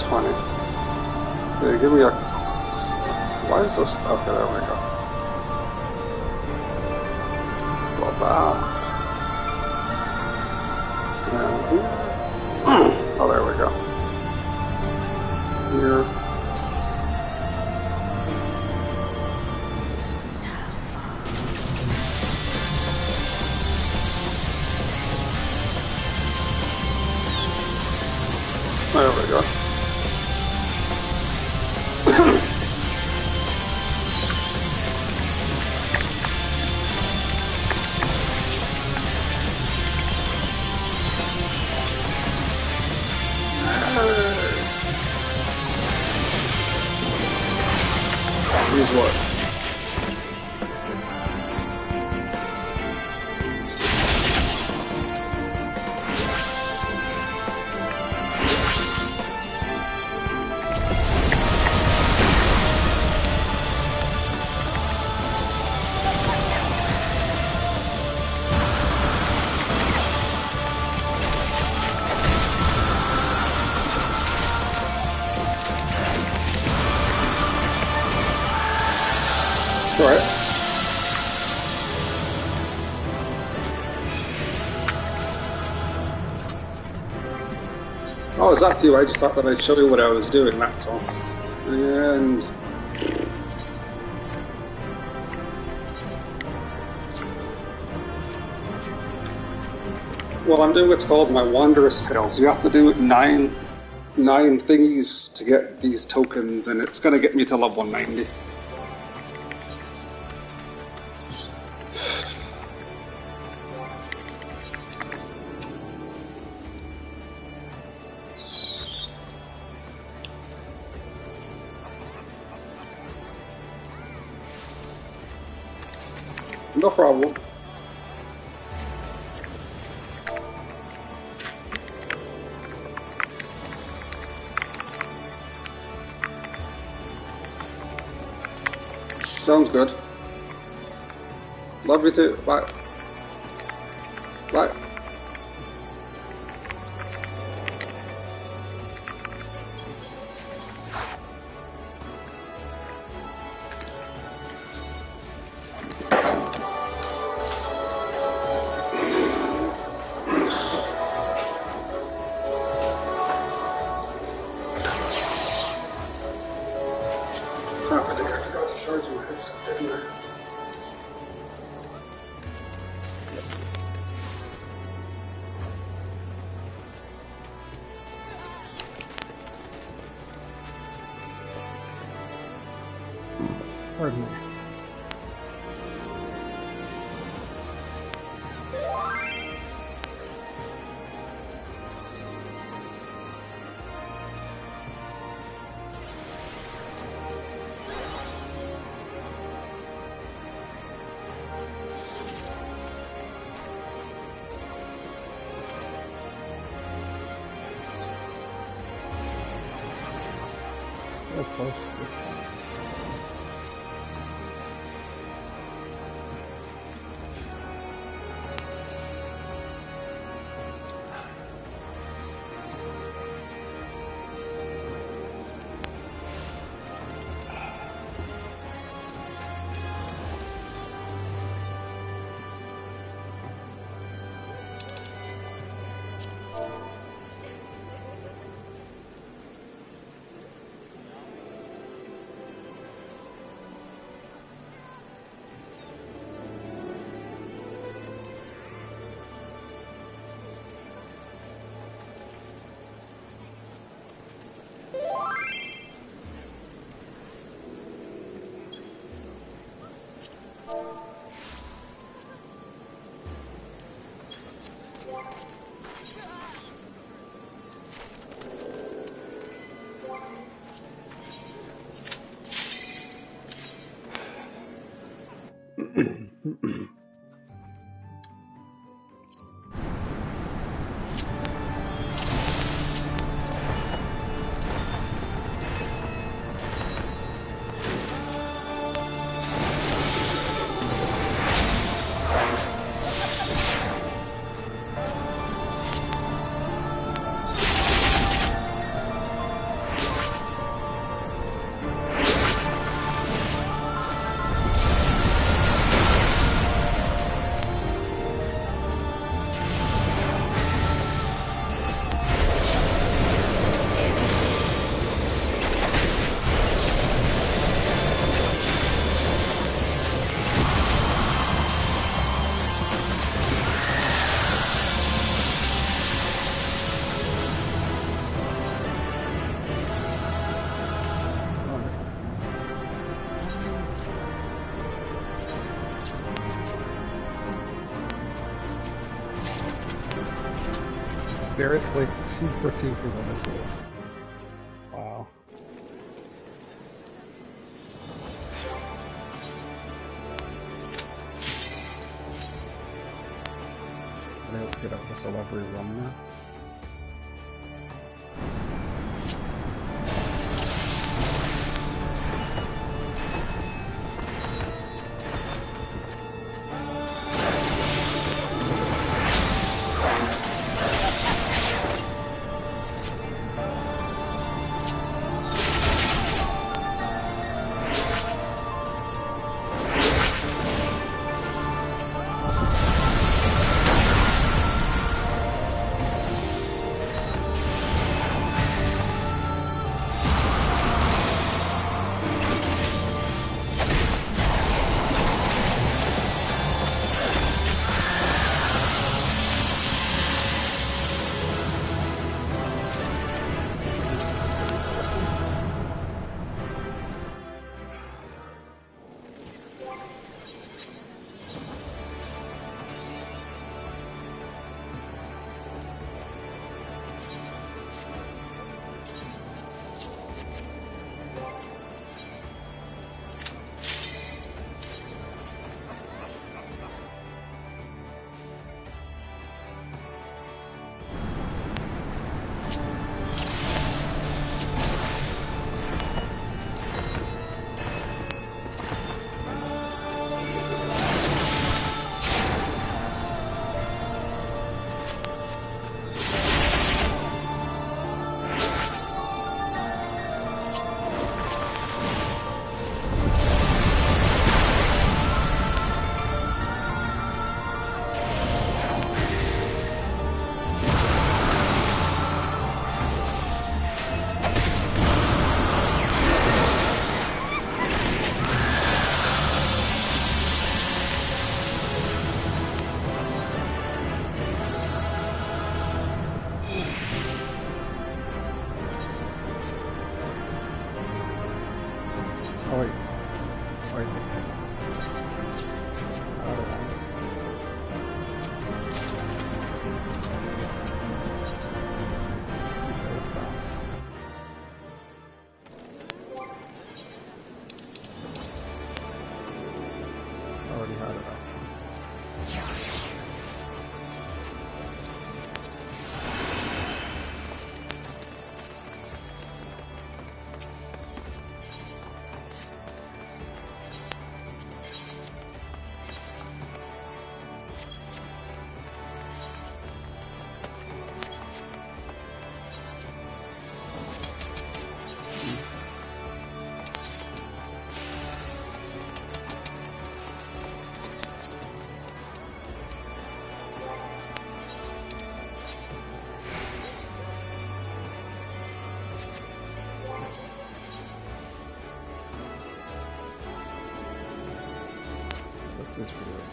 20. Okay, give me a... Why is this... Okay, there we go. Go back. And here. Oh, there we go. Here. There we go. Use what? It's alright. Oh, it's up to you. I just thought that I'd show you what I was doing, that's all. And... well, I'm doing what's called my Wanderer's Tales. You have to do nine thingies to get these tokens, and it's going to get me to level 190. No problem. Sounds good. Love you too. Bye. Bye. I think I forgot to charge my headset, didn't I? Pardon me. Of course. Seriously? 2 for 2 for the missiles. Wow. I don't get a missile every run now. Oh wait. Wait. I don't know. Okay, it's down. Already had it up. This is weird.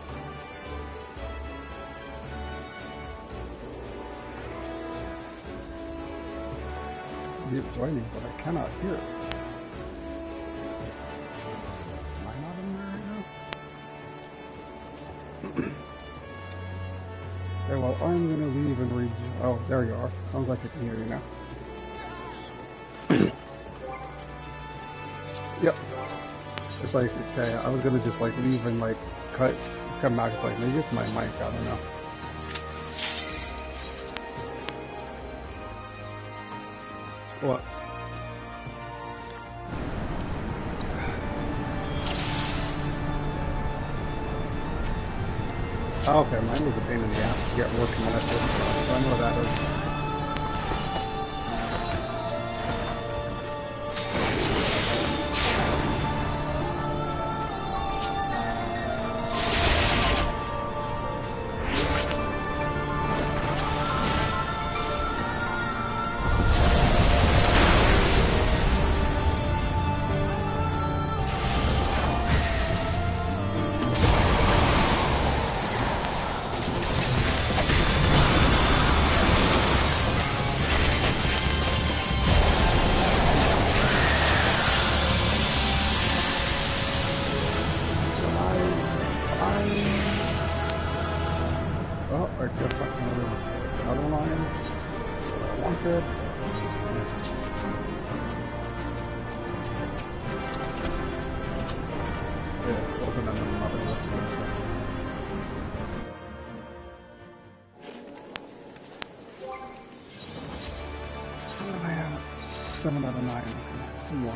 It's joining, but I cannot hear it. Am I not in there right now? Okay, well, I'm gonna leave and read. Oh, there you are. Sounds like I can hear you now. Yep. It's like, okay, I was gonna just like leave and like come back. It's like maybe it's my mic. I don't know. What? Oh, okay, mine was a pain in the ass to get working when I first started, so I know that is. out of 9. Okay. 2 more.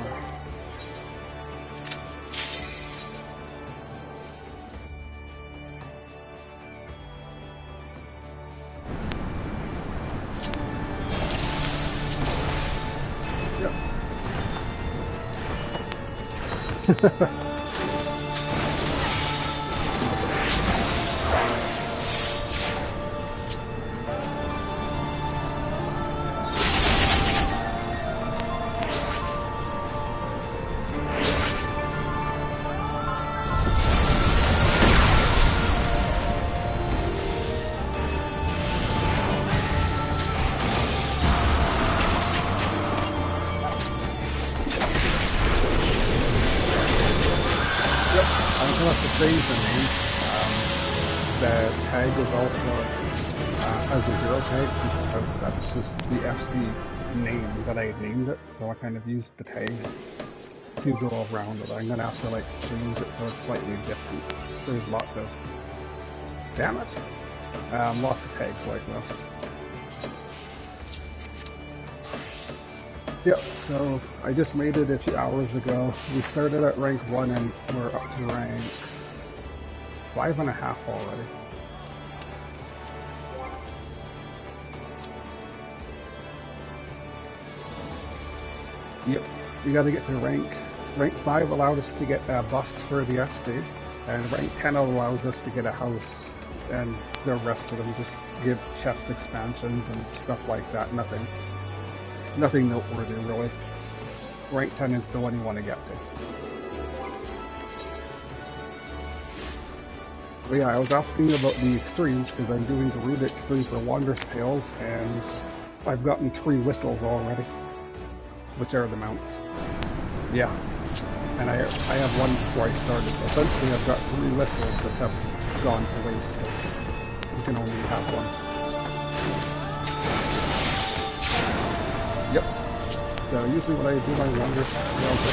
Yep. I have to change the name. The tag is also as a zero tag because that's just the FC name that I had named it, so I kind of used the tag to go around it. I'm gonna have to like change it so it's slightly different. There's lots of damage. Lots of tags like this. Yep, so I just made it a few hours ago. We started at rank 1 and we're up to rank 5.5 already. Yep, we gotta get to rank 5 allowed us to get buffs for the F stage, and rank 10 allows us to get a house, and the rest of them just give chest expansions and stuff like that. Nothing noteworthy, really. Rank 10 is the one you want to get to. But yeah, I was asking about the extremes because I'm doing the root extreme for Wander's Tales, and I've gotten 3 whistles already, which are the mounts. Yeah, and I have one before I started. Essentially, I've got 3 whistles that have gone to waste. You can only have one. Yep. So usually when I do my Wander's Tales,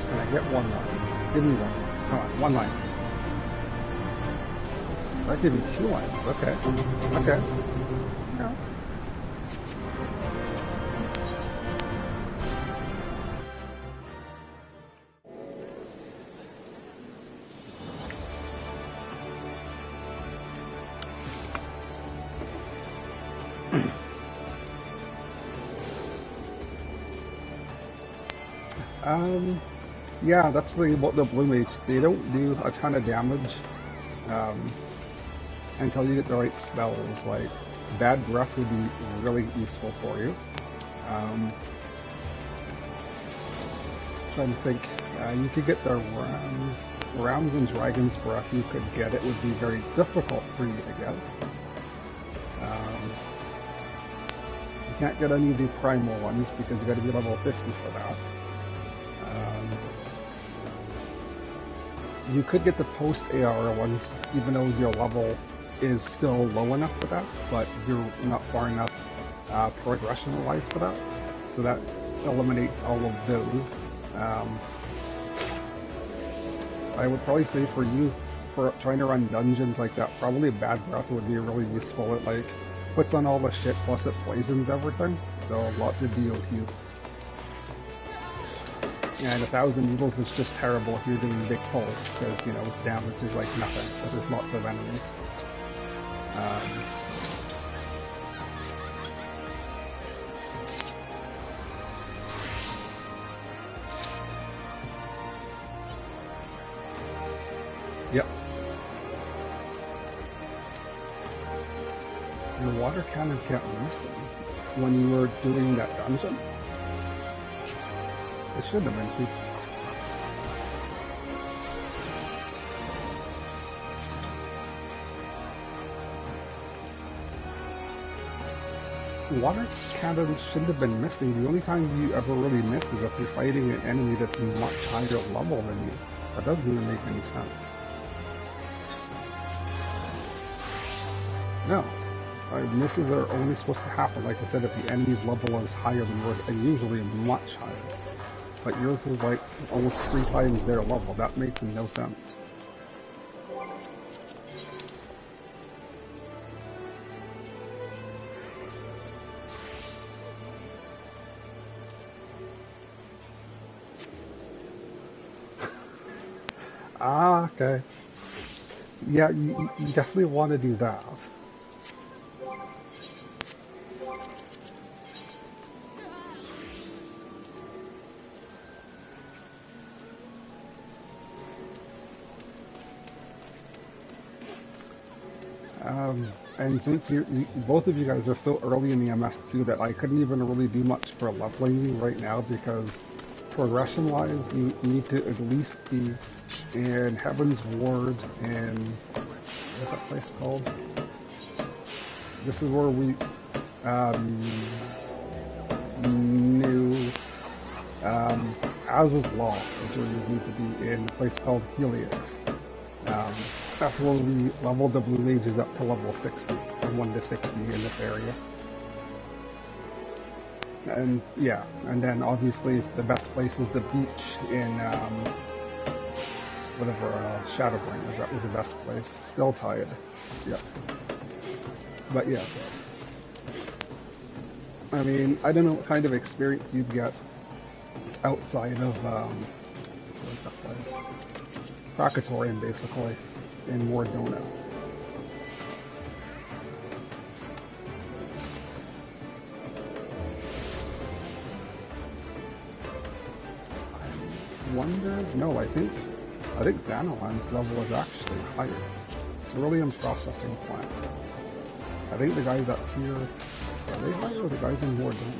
Can I get one line? Give me one. Come on, one line. That gives me 2 lines. Okay. Okay. Yeah. Yeah, that's what the Blue Mage. They don't do a ton of damage until you get the right spells. Like, Bad Breath would be really useful for you. Trying to think, you could get the Rams and Dragon's Breath. You could get it. Would be very difficult for you to get. You can't get any of the primal ones because you got to be level 50 for that. You could get the post-AR ones, even though your level is still low enough for that, but you're not far enough progression-wise for that. So that eliminates all of those. I would probably say for you, for trying to run dungeons like that, probably Bad Breath would be really useful. It like puts on all the shit, plus it poisons everything, so lots of DOQ. And 1,000 Needles is just terrible if you're doing big pulls, because, you know, its damage is like nothing, but there's lots of enemies. Yep. Your water cannon kept missing when you were doing that dungeon. It should have been too. water cannons shouldn't have been missing. The only time you ever really miss is if you're fighting an enemy that's much higher level than you. That doesn't even make any sense. No. Misses are only supposed to happen, like I said, if the enemy's level is higher than yours, and usually much higher. But yours is like almost 3 times their level. That makes no sense. Ah, okay. Yeah, you definitely want to do that. And since both of you guys are so early in the MS2 that I couldn't even really do much for leveling you right now, because progression-wise, you need to at least be in Heaven's Ward and what's that place called? This is where we knew Az's Law is where you need to be in a place called Helix. That's where we leveled the Blue Mages up to level 60, from 1 to 60 in this area. And yeah, and then obviously the best place is the beach in whatever Shadowbringers. That was the best place. Still tired. Yep. But yeah. I mean, I don't know what kind of experience you'd get outside of what's that place? Krakatorium, basically, in Mordona. Wonder? No, I think Xanalan's level is actually higher. It's a really processing plant. I think the guys up here, are they higher or the guys in Mordona?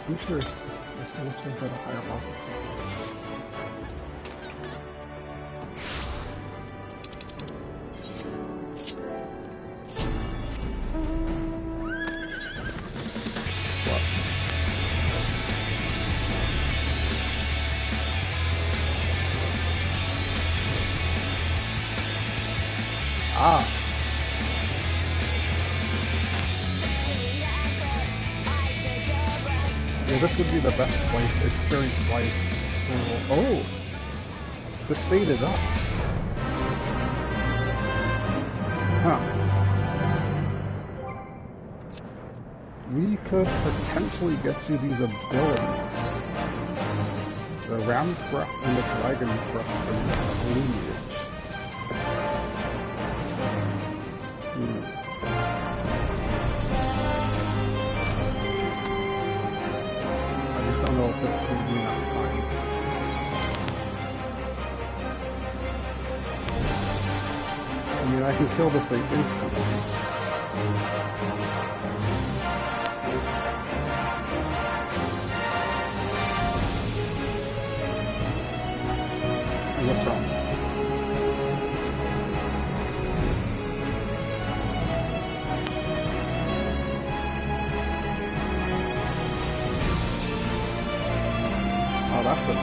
I'm sure it's still at a higher level. Ah. Yeah, this would be the best place, experience-wise. Oh! The speed is up. Huh. We could potentially get you these abilities. The Ram's Breath and the Dragon's Breath and the Lineage. I just don't know if this is going to be enough time. I mean, I can kill this thing instantly. What's wrong? Oh, that's it.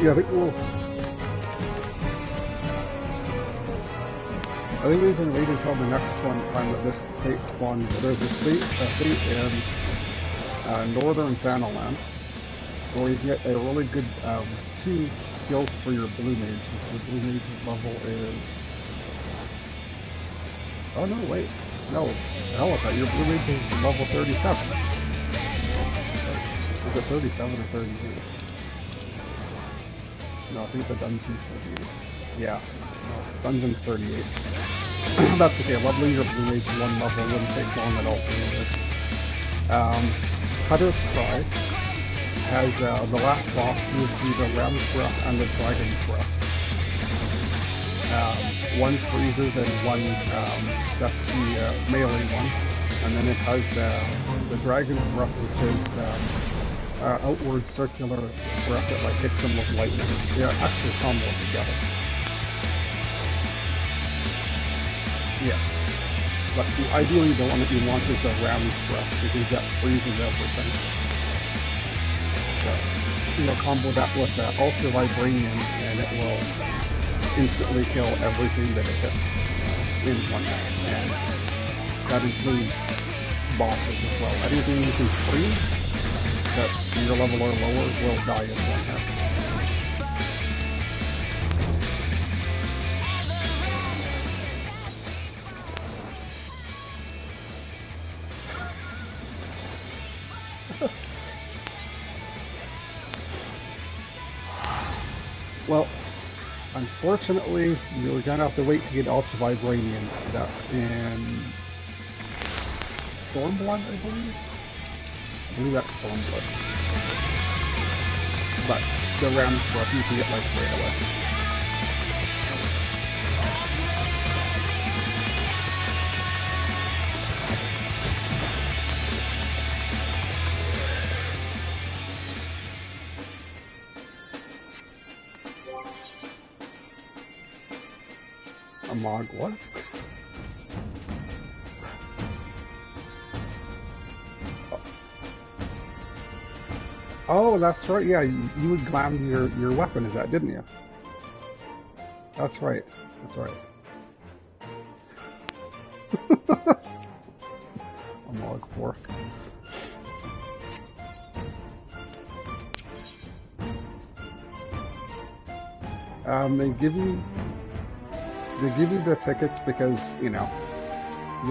Yeah, I think we can wait until the next time that this fate spawns. There's a fate in northern Thanalan, where you get a really good 2 skills for your blue mage. So the blue mage level is... Oh no, wait. No, hell with that. Your blue mage is level 37. Is it 37 or 38? No, I think the dungeon's 38. Yeah, no, dungeon's 38. That's okay, leveling your blue mage one level wouldn't take long at all anyways. Cutter's Cry has the last boss moves be the Ram's Breath and the Dragon's Breath. One freezes and one, that's the melee one. And then it has the Dragon's Breath, which is outward circular breath that like hits them with lightning. They actually combo together. Yeah. But ideally the one that you want is the Ram's Breath, because that freezes everything. So, combo that with Ultra Vibranium, and it will instantly kill everything that it hits in one hit. And that includes bosses as well. Anything you can freeze that your level or lower will die in one hit. Well, unfortunately, you're gonna have to wait to get Ultra Vibranium. That's in Stormblood, I believe. I believe that's Stormblood. But the Ram's Breath you can get like right away. A Mog what? Oh, that's right. Yeah, you would glam your weapon as that, didn't you? That's right. That's right. A Mog fork. They give you the tickets because, they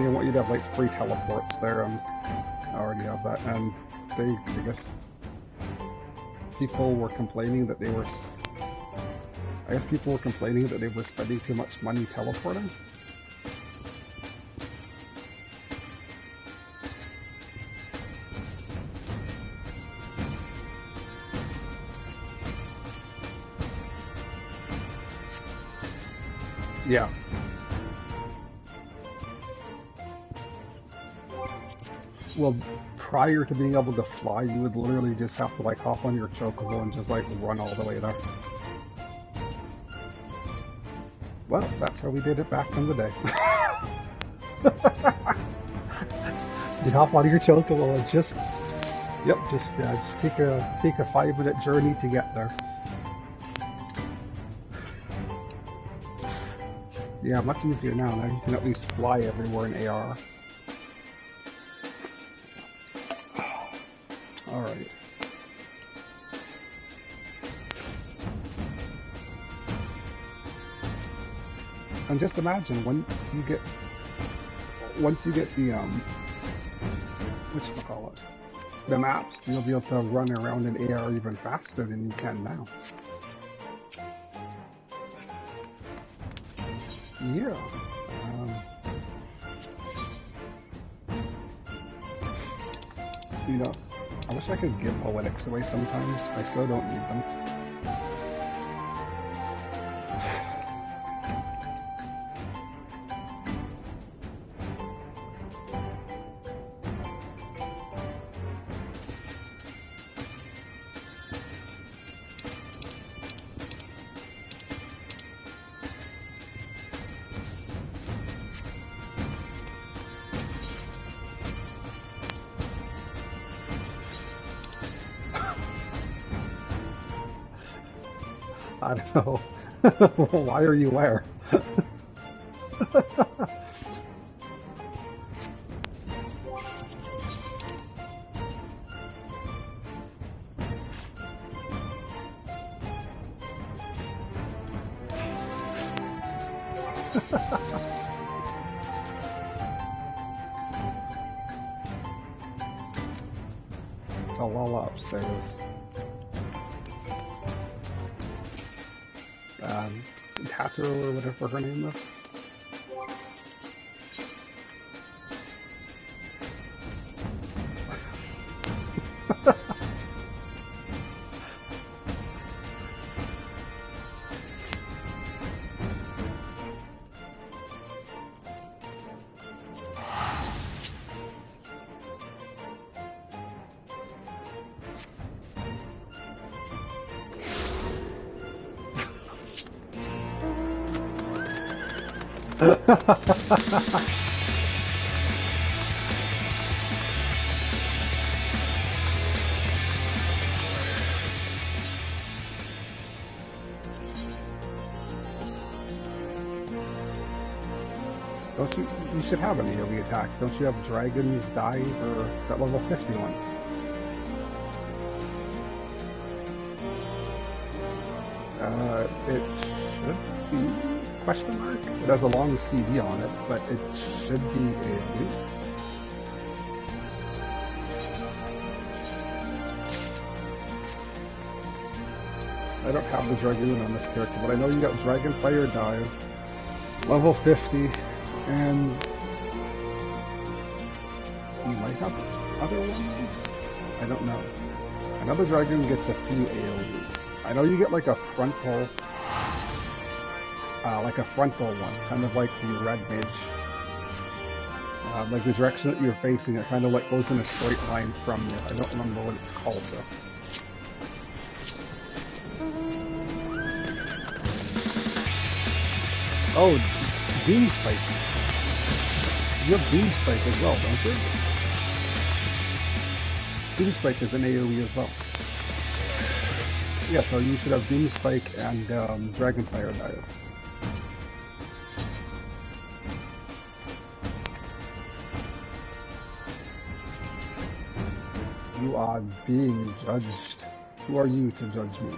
want you to have like free teleports there, and I already have that, and I guess people were complaining that they were spending too much money teleporting. Yeah. Well, prior to being able to fly, you would literally just have to like hop on your chocobo and just like run all the way there. Well, that's how we did it back in the day. You'd hop on your chocobo and just take a 5-minute journey to get there. Yeah, much easier now. Now you can at least fly everywhere in AR. Alright. And just imagine once you get the whatchamacallit, the maps, you'll be able to run around in AR even faster than you can now. Yeah. I wish I could give poetics away sometimes. I so don't need them. I don't know. Why are you where? Oh, well, upstairs. Tatsu or whatever her name is. Don't you? You should have an AoE attack. Don't you have Dragon's Dive or that level 50 one? It should be question mark. It has a long CD on it, but it should be AoE. I don't have the Dragoon on this character, but I know you got Dragonfire Dive, level 50. And you might have other ones? I don't know. Another dragon gets a few AoEs. I know you get like a frontal one, kind of like the Red Mage. Like the direction that you're facing, it kind of like goes in a straight line from you. I don't remember what it's called though. Oh, Beam Spike. You have Beam Spike as well, don't you? Beam Spike is an AoE as well. Yeah, so you should have Beam Spike and Dragonfire Dive. You are being judged. Who are you to judge me?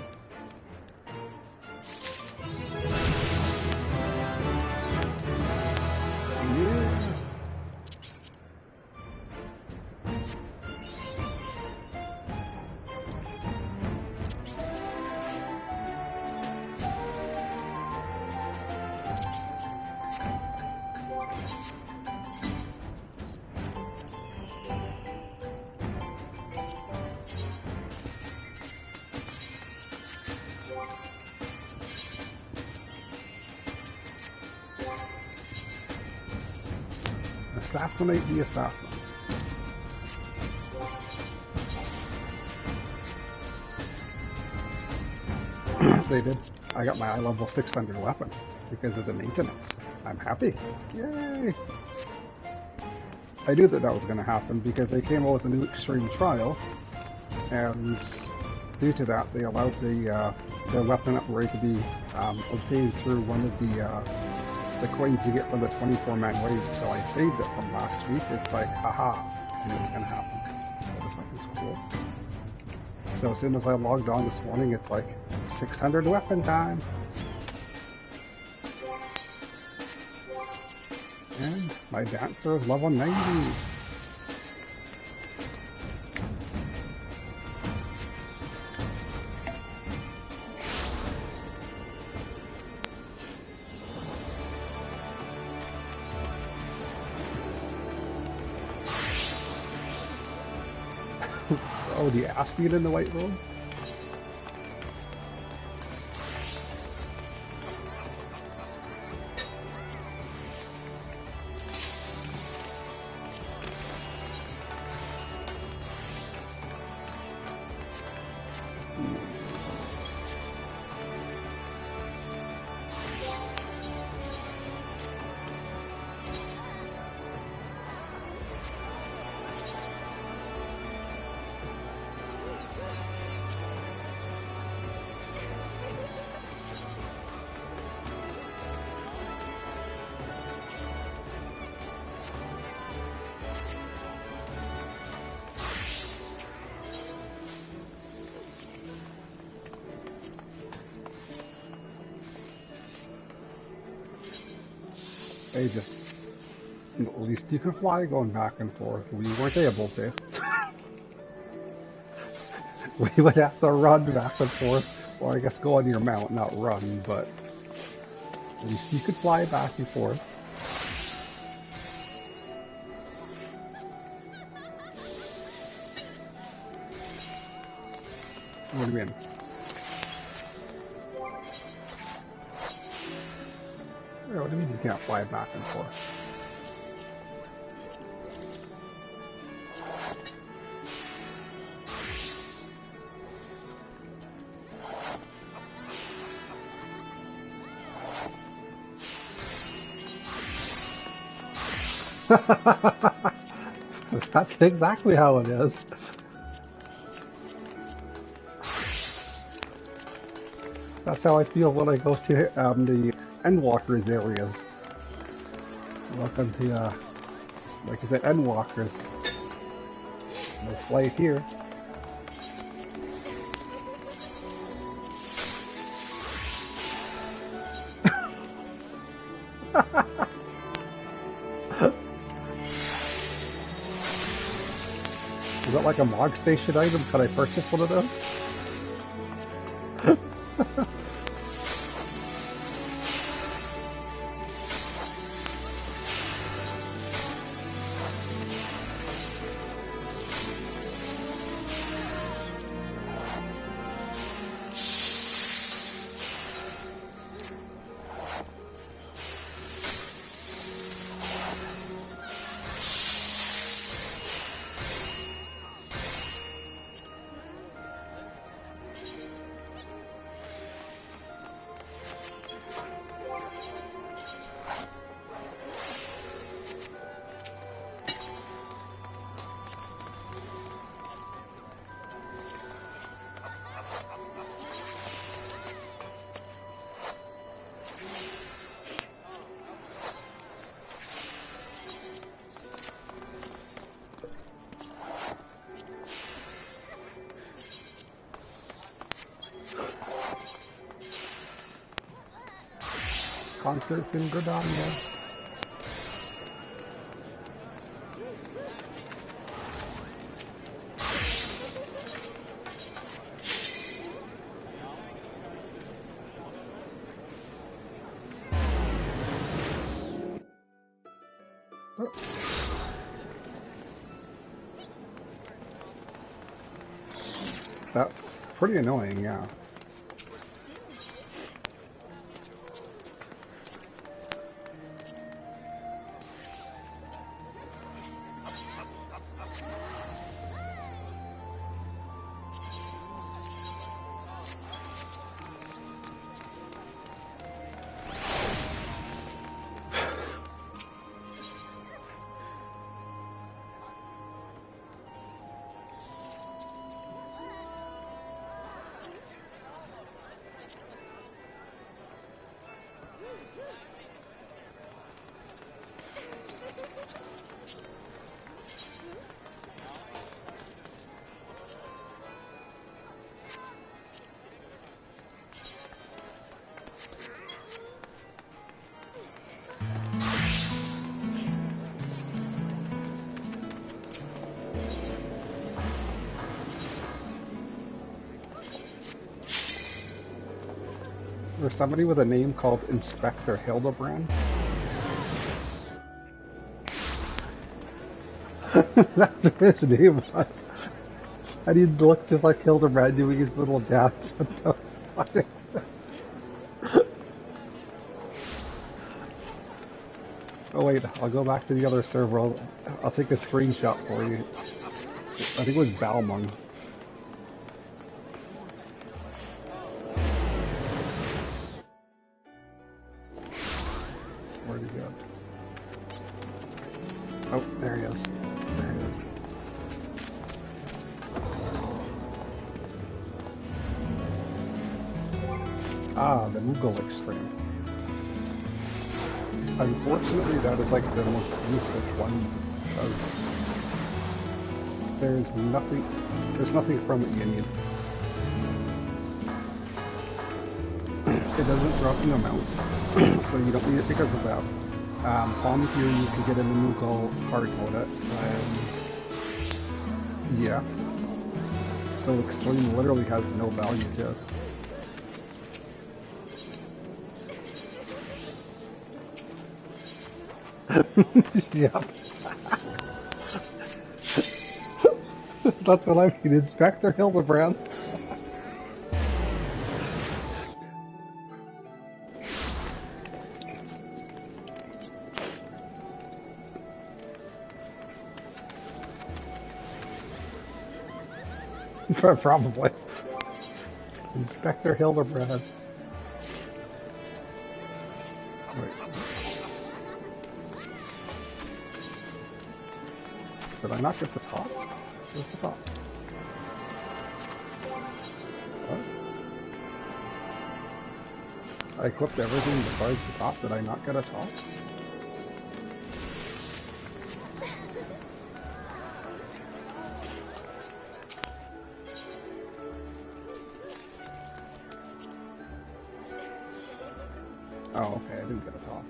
Assassinate the assassin. They did. I got my level 600 weapon because of the maintenance. I'm happy. Yay! I knew that was going to happen because they came out with a new extreme trial, and due to that, they allowed the weapon upgrade to be obtained through one of the coins you get from the 24-man wave. So I saved it from last week. It's like, haha, I knew it was going to happen. So this weapon's cool. So as soon as I logged on this morning, it's like 600 weapon time. And my dancer is level 90. Oh, the Astin in the white robe? They just, at least you could fly going back and forth. We weren't able to. We would have to run back and forth, or I guess go on your mount, not run, but At least you could fly back and forth. What do you mean? What do you mean you can't fly back and forth? That's exactly how it is. That's how I feel when I go to the Endwalkers areas. Welcome to, like I said, Endwalkers. No flight here. Is that like a Mog Station item? Could I purchase one of those? Concerts in Gridania. Oh. That's pretty annoying, yeah. There's somebody with a name called Inspector Hildebrand. That's what his name was. And he looked just like Hildebrand doing his little dance. Oh wait, I'll go back to the other server. I'll take a screenshot for you. I think it was Balmung. Where'd he go? Oh, there he is. There he is. Ah, the Moogle extreme. Unfortunately, that is like the most useless one because there's nothing from it you need. It doesn't drop you a mount, so you don't need it because of that. Palm here you can get in the Moogle hard mode it, and yeah. So extreme literally has no value to it. Yep. That's what I mean, Inspector Hildebrand. Probably. Inspector Hildebrand. Wait. Did I not get the top? Where's the top? What? I equipped everything besides the top. Did I not get a top? Oh, okay, I didn't get a top.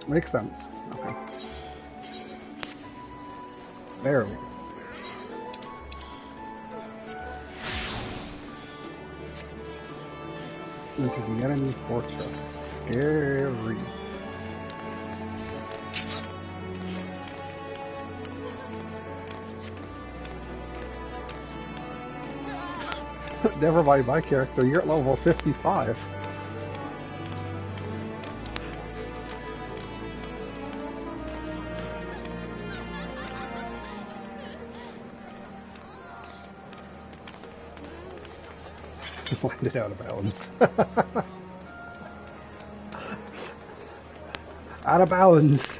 Makes sense. Okay. There we go. Into the enemy fortress. Scary. Never mind my character, you're at level 55. Landed out of bounds. Out of bounds.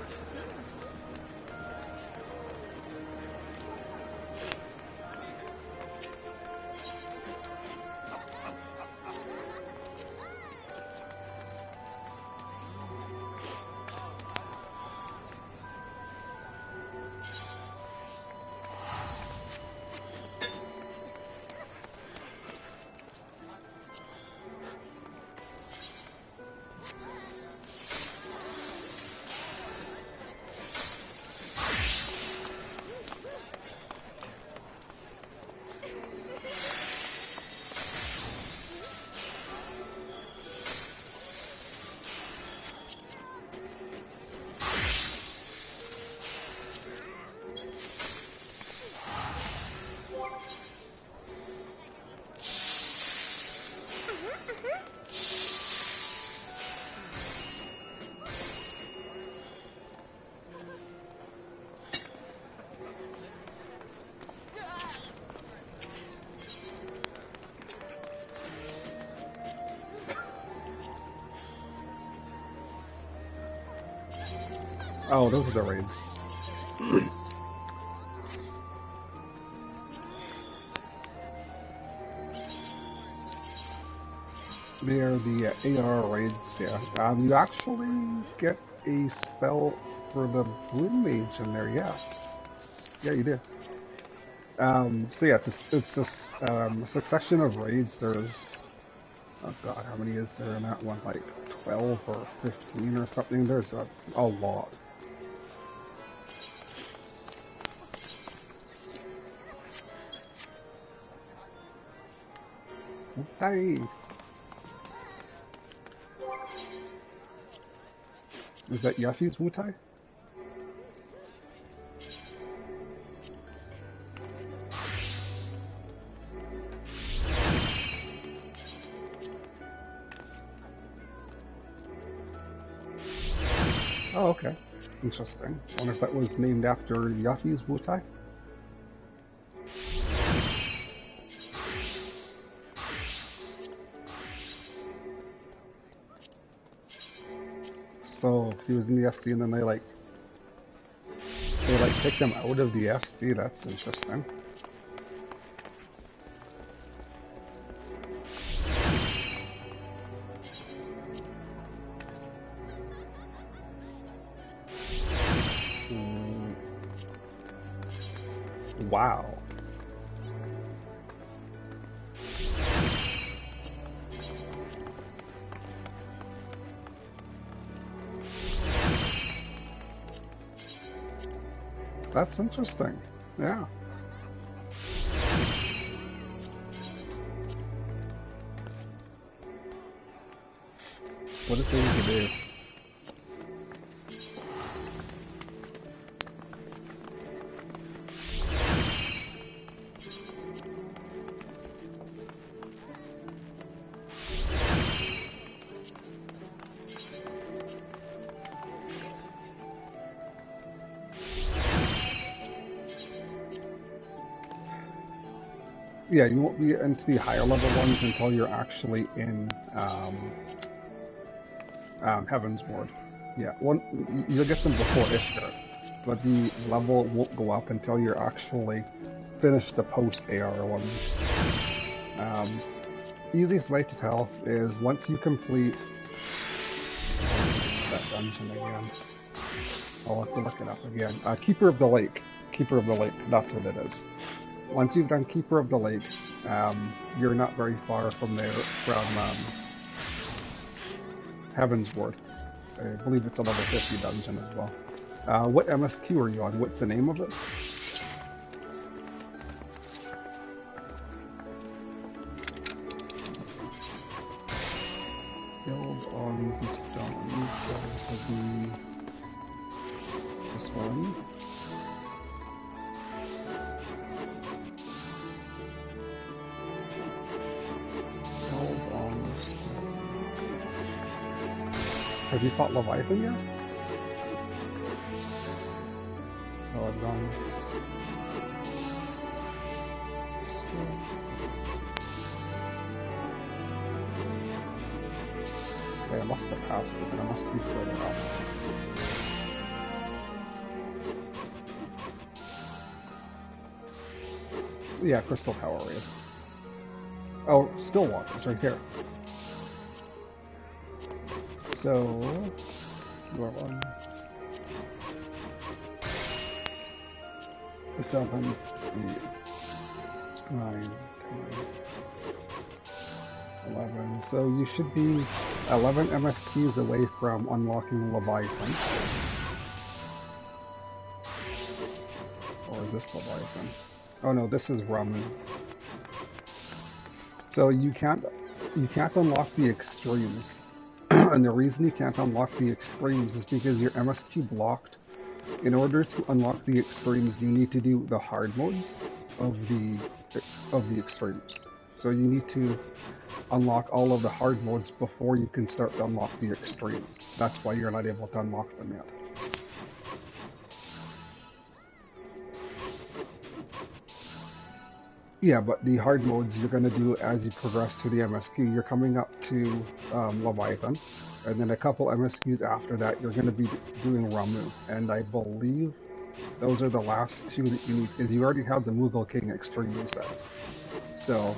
Oh, those are the raids. They are the AR raids, yeah. You actually get a spell for the Blue Mage in there, yeah. Yeah, you do. So yeah, it's a succession of raids. There's, oh god, how many is there in that one? Like 12 or 15 or something? There's a lot. Hey! Is that Yuffie's Wutai? Oh, okay. Interesting. I wonder if that was named after Yuffie's Wutai? So he was in the FC and then they kicked him out of the FC. That's interesting. Wow. That's interesting. Yeah. What is it to do? Yeah, you won't be into the higher level ones until you're actually in Heaven's Ward. Yeah, you'll get them before Ishtar, but the level won't go up until you're actually finished the post-AR ones. Easiest way to tell is once you complete that dungeon again. I'll have to look it up again. Keeper of the Lake. Keeper of the Lake, that's what it is. Once you've done Keeper of the Lake, you're not very far from there, from Heaven's Ward. I believe it's a level 50 dungeon as well. What MSQ are you on? What's the name of it? Build on the stones. That will be this one. Have you fought Leviathan yet? So I've gone. Okay, I must have passed it, and I must be further up. Yeah, Crystal Power Raid. Oh, Stillwater, it's right here. So, you are on 7, 8, 9, 10, 11. So you should be 11 MSQs away from unlocking Leviathan. Or is this Leviathan? Oh no, this is Ramu. So you can't unlock the extremes. And the reason you can't unlock the extremes is because your MSQ blocked. In order to unlock the extremes, you need to do the hard modes of the extremes. So you need to unlock all of the hard modes before you can start to unlock the extremes. That's why you're not able to unlock them yet. Yeah, but the hard modes you're going to do as you progress to the MSQ. You're coming up to Leviathan, and then a couple MSQs after that, you're going to be doing Ramu. And I believe those are the last two that you need, because you already have the Mughal King Extreme set. So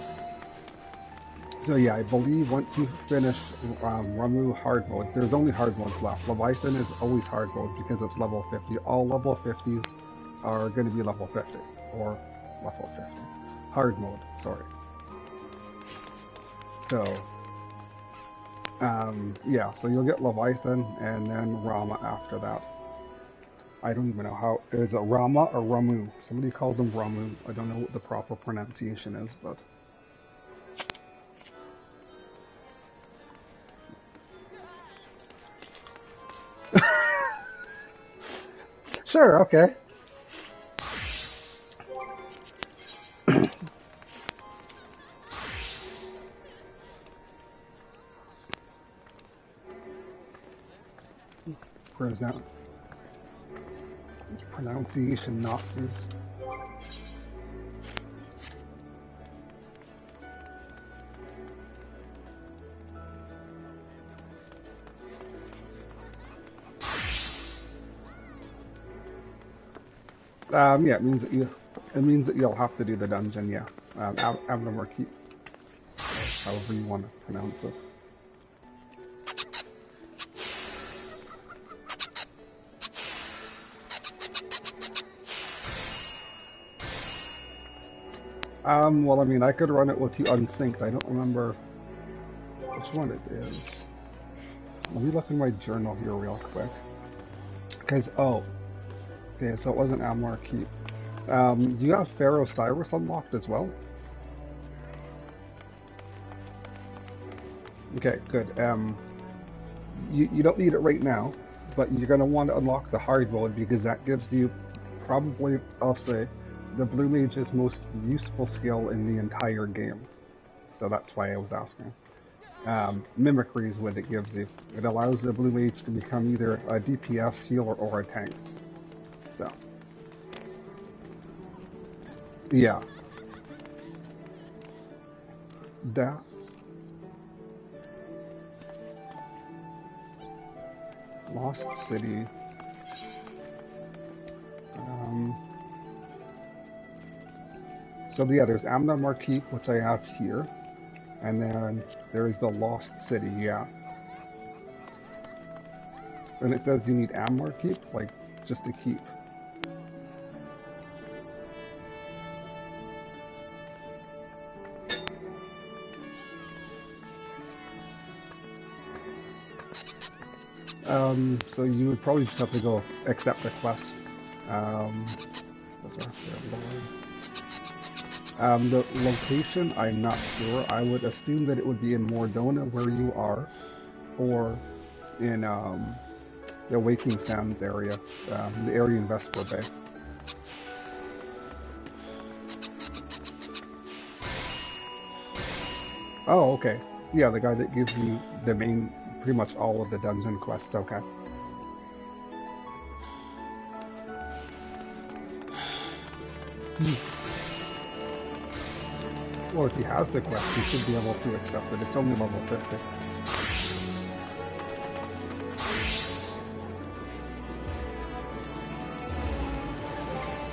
yeah, I believe once you finish Ramu hard mode, there's only hard modes left. Leviathan is always hard mode because it's level 50. All level 50s are going to be level 50, or level 50. Hard mode, sorry. So, yeah, so you'll get Leviathan and then Rama after that. I don't even know how, is it Rama or Ramu? Somebody called them Ramu. I don't know what the proper pronunciation is, but... Sure, okay. Pronunciation Nazis. Yeah, it means that you'll have to do the dungeon, yeah. Abnum or keep, however you want to pronounce it. Well, I mean, I could run it with you unsynced. I don't remember which one it is. Let me look in my journal here real quick. Because, oh, okay, so it wasn't Amlar Keep. Do you have Pharaoh Cyrus unlocked as well? Okay, good. you don't need it right now, but you're going to want to unlock the hard mode because that gives you probably, I'll say, the Blue Mage's most useful skill in the entire game. So that's why I was asking. Mimicry is what it gives you. It allows the Blue Mage to become either a DPS healer or a tank. So, yeah. That's Lost City. So yeah, there's Amna Marquis, which I have here. And then there is the Lost City, yeah. And it says you need Amnar Keep, like, just to keep. So you would probably just have to go accept the quest. The location, I'm not sure. I would assume that it would be in Mordona, where you are, or in the Waking Sands area, the area in Vesper Bay. Oh, okay. Yeah, the guy that gives you the main, pretty much all of the dungeon quests, okay. Well, if he has the quest, he should be able to accept it. It's only level 50.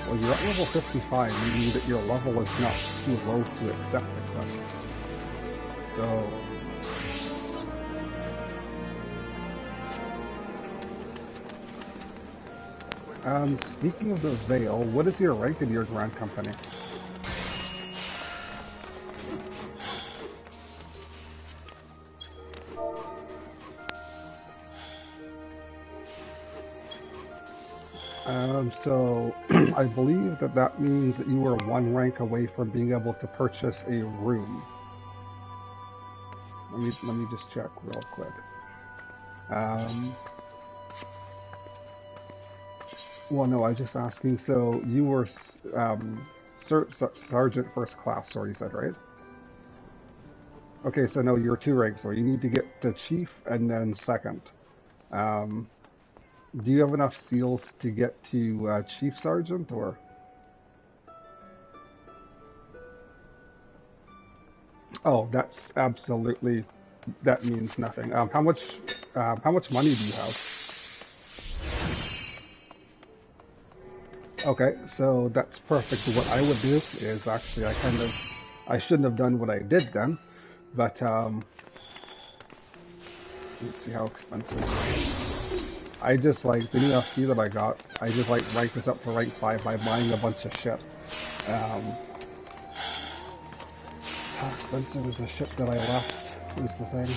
Well, you're at level 55, meaning that your level is not too low to accept the quest. So... speaking of the Veil, what is your rank in your Grand Company? So I believe that means that you are one rank away from being able to purchase a room. Let me just check real quick. Well, no, I was just asking. So you were Sergeant First Class, sorry, you said, right? Okay, so no, you're 2 ranks, so you need to get to Chief and then Second. Do you have enough seals to get to Chief Sergeant, or? Oh, that's absolutely, that means nothing. How much money do you have? Okay, so that's perfect. What I would do is actually, I shouldn't have done what I did then, but let's see how expensive. I just like the new FP that I got. I just like rank this up to rank 5 by buying a bunch of shit. How expensive is the shit that I left? Is the thing.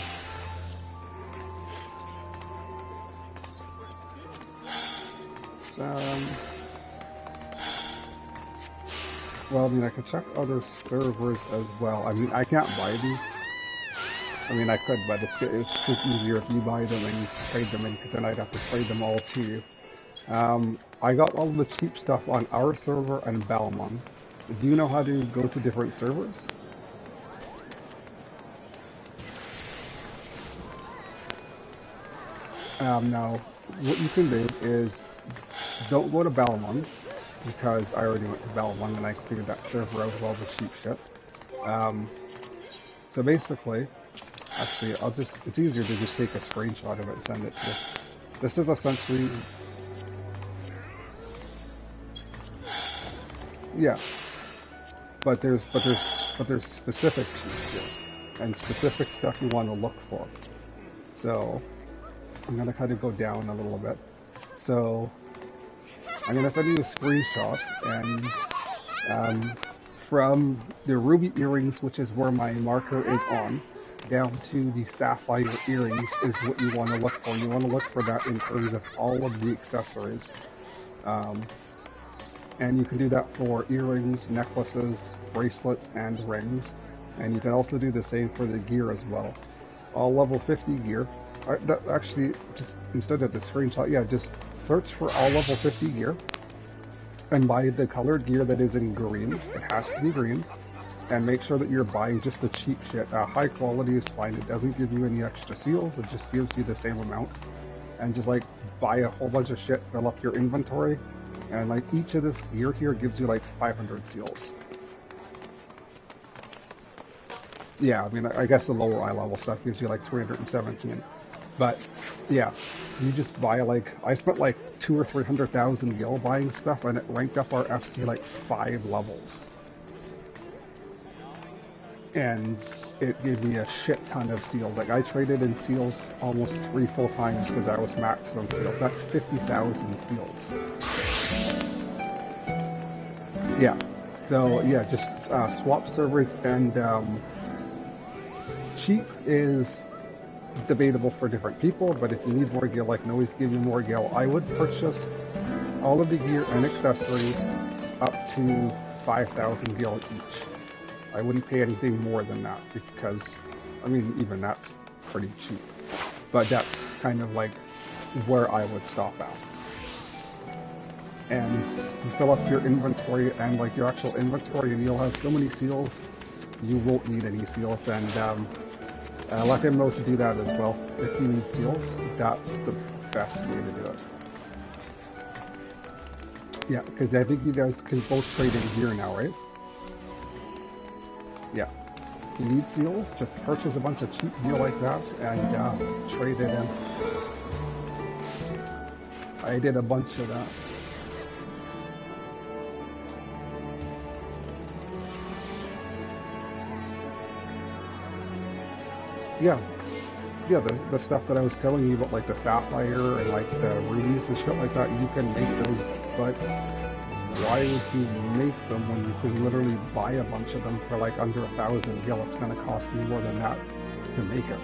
Well, I mean, I could check other servers as well. I mean, I can't buy these. I mean, I could, but it's just easier if you buy them and you trade them in, because then I'd have to trade them all to you. I got all the cheap stuff on our server and Balmon. Do you know how to go to different servers? Now, what you can do is, don't go to Balmon, because I already went to Balmon and I cleared that server out with all the cheap shit. So basically, actually, it's easier to just take a screenshot of it and send it to you. This is essentially, yeah, but there's specific shit and specific stuff you want to look for. So, I'm gonna kind of go down a little bit. So, I'm gonna send you a screenshot, and from the ruby earrings, which is where my marker is on, down to the sapphire earrings is what you want to look for. You want to look for that in terms of all of the accessories. And you can do that for earrings, necklaces, bracelets, and rings. And you can also do the same for the gear as well. All level 50 gear. that actually, just instead of the screenshot, yeah, just search for all level 50 gear and buy the colored gear that is in green. It has to be green. And make sure that you're buying just the cheap shit. High quality is fine. It doesn't give you any extra seals. It just gives you the same amount. And just like buy a whole bunch of shit, fill up your inventory. And like each of this gear here gives you like 500 seals. Yeah, I mean, I guess the lower eye level stuff gives you like 317. But yeah, you just buy like, I spent like 200,000 or 300,000 gil buying stuff, and it ranked up our FC like 5 levels. And it gave me a shit ton of seals. Like I traded in seals almost 3 full times because I was maxed on seals. That's 50,000 seals. Yeah. So yeah, just swap servers, and cheap is debatable for different people, but if you need more gil, I can always give you more gil. I would purchase all of the gear and accessories up to 5,000 gil each. I wouldn't pay anything more than that because, I mean, even that's pretty cheap. But that's kind of like where I would stop at. And you fill up your inventory and like your actual inventory, and you'll have so many seals, you won't need any seals. And let him know to do that as well. If you need seals, that's the best way to do it. Yeah, because I think you guys can both trade in gear now, right? Yeah. If you need seals, just purchase a bunch of cheap gear like that and trade it in. I did a bunch of that. Yeah. Yeah, the stuff that I was telling you about, like the sapphire and like the rubies and shit like that, you can make those, but why would you make them when you can literally buy a bunch of them for like under 1,000 gil? It's going to cost you more than that to make it.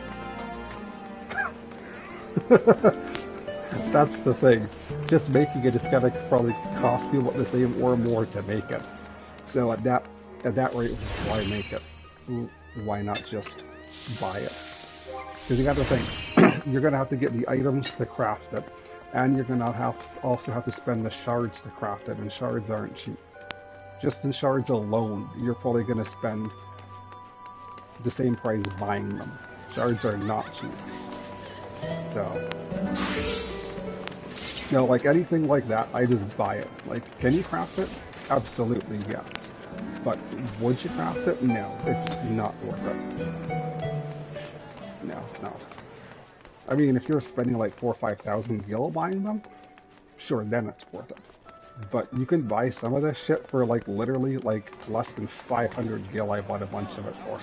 That's the thing. Just making it, it's going to probably cost you about the same or more to make it. So at that rate, why make it? Why not just buy it? Because you got to think, you're going to have to get the items to craft it. And you're going to also have to spend the shards to craft it, and shards aren't cheap. Just in shards alone, you're probably going to spend the same price buying them. Shards are not cheap. So, no, like anything like that, I just buy it. Like, can you craft it? Absolutely, yes. But would you craft it? No, it's not worth it. No, it's not. I mean, if you're spending like 4,000 or 5,000 gil buying them, sure, then it's worth it. But you can buy some of this shit for like literally like less than 500 gil. I bought a bunch of it for.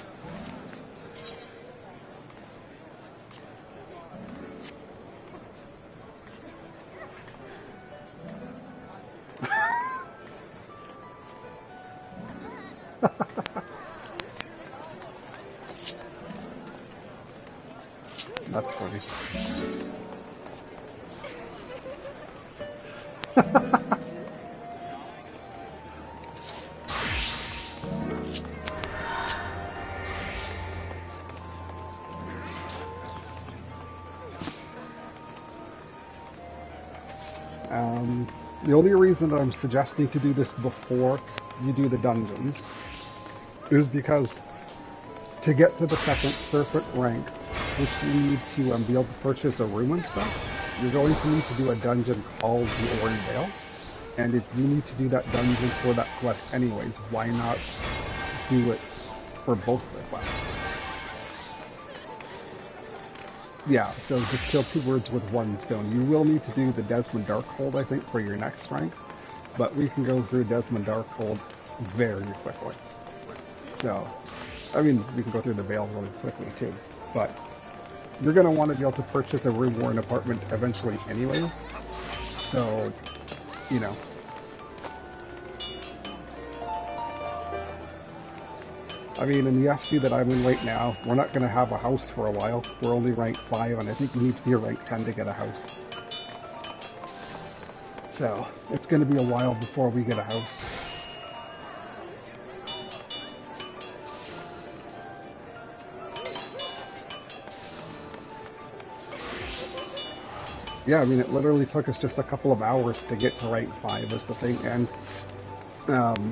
That's funny. The only reason that I'm suggesting to do this before you do the dungeons is because to get to the second serpent rank, which you need to be able to purchase a room and stuff, you're going to need to do a dungeon called the Orange Vale. And if you need to do that dungeon for that quest anyways, why not do it for both the quests? Yeah, so just kill 2 birds with 1 stone. You will need to do the Desmond Darkhold, I think, for your next rank, but we can go through Desmond Darkhold very quickly. So, I mean, we can go through the Vale really quickly too, but you're going to want to be able to purchase a room or an apartment eventually anyways, so, you know. I mean, in the FC that I'm in right now, we're not going to have a house for a while. We're only rank 5, and I think you need to be rank 10 to get a house. So, it's going to be a while before we get a house. Yeah, I mean, it literally took us just a couple of hours to get to rank 5 is the thing, and um,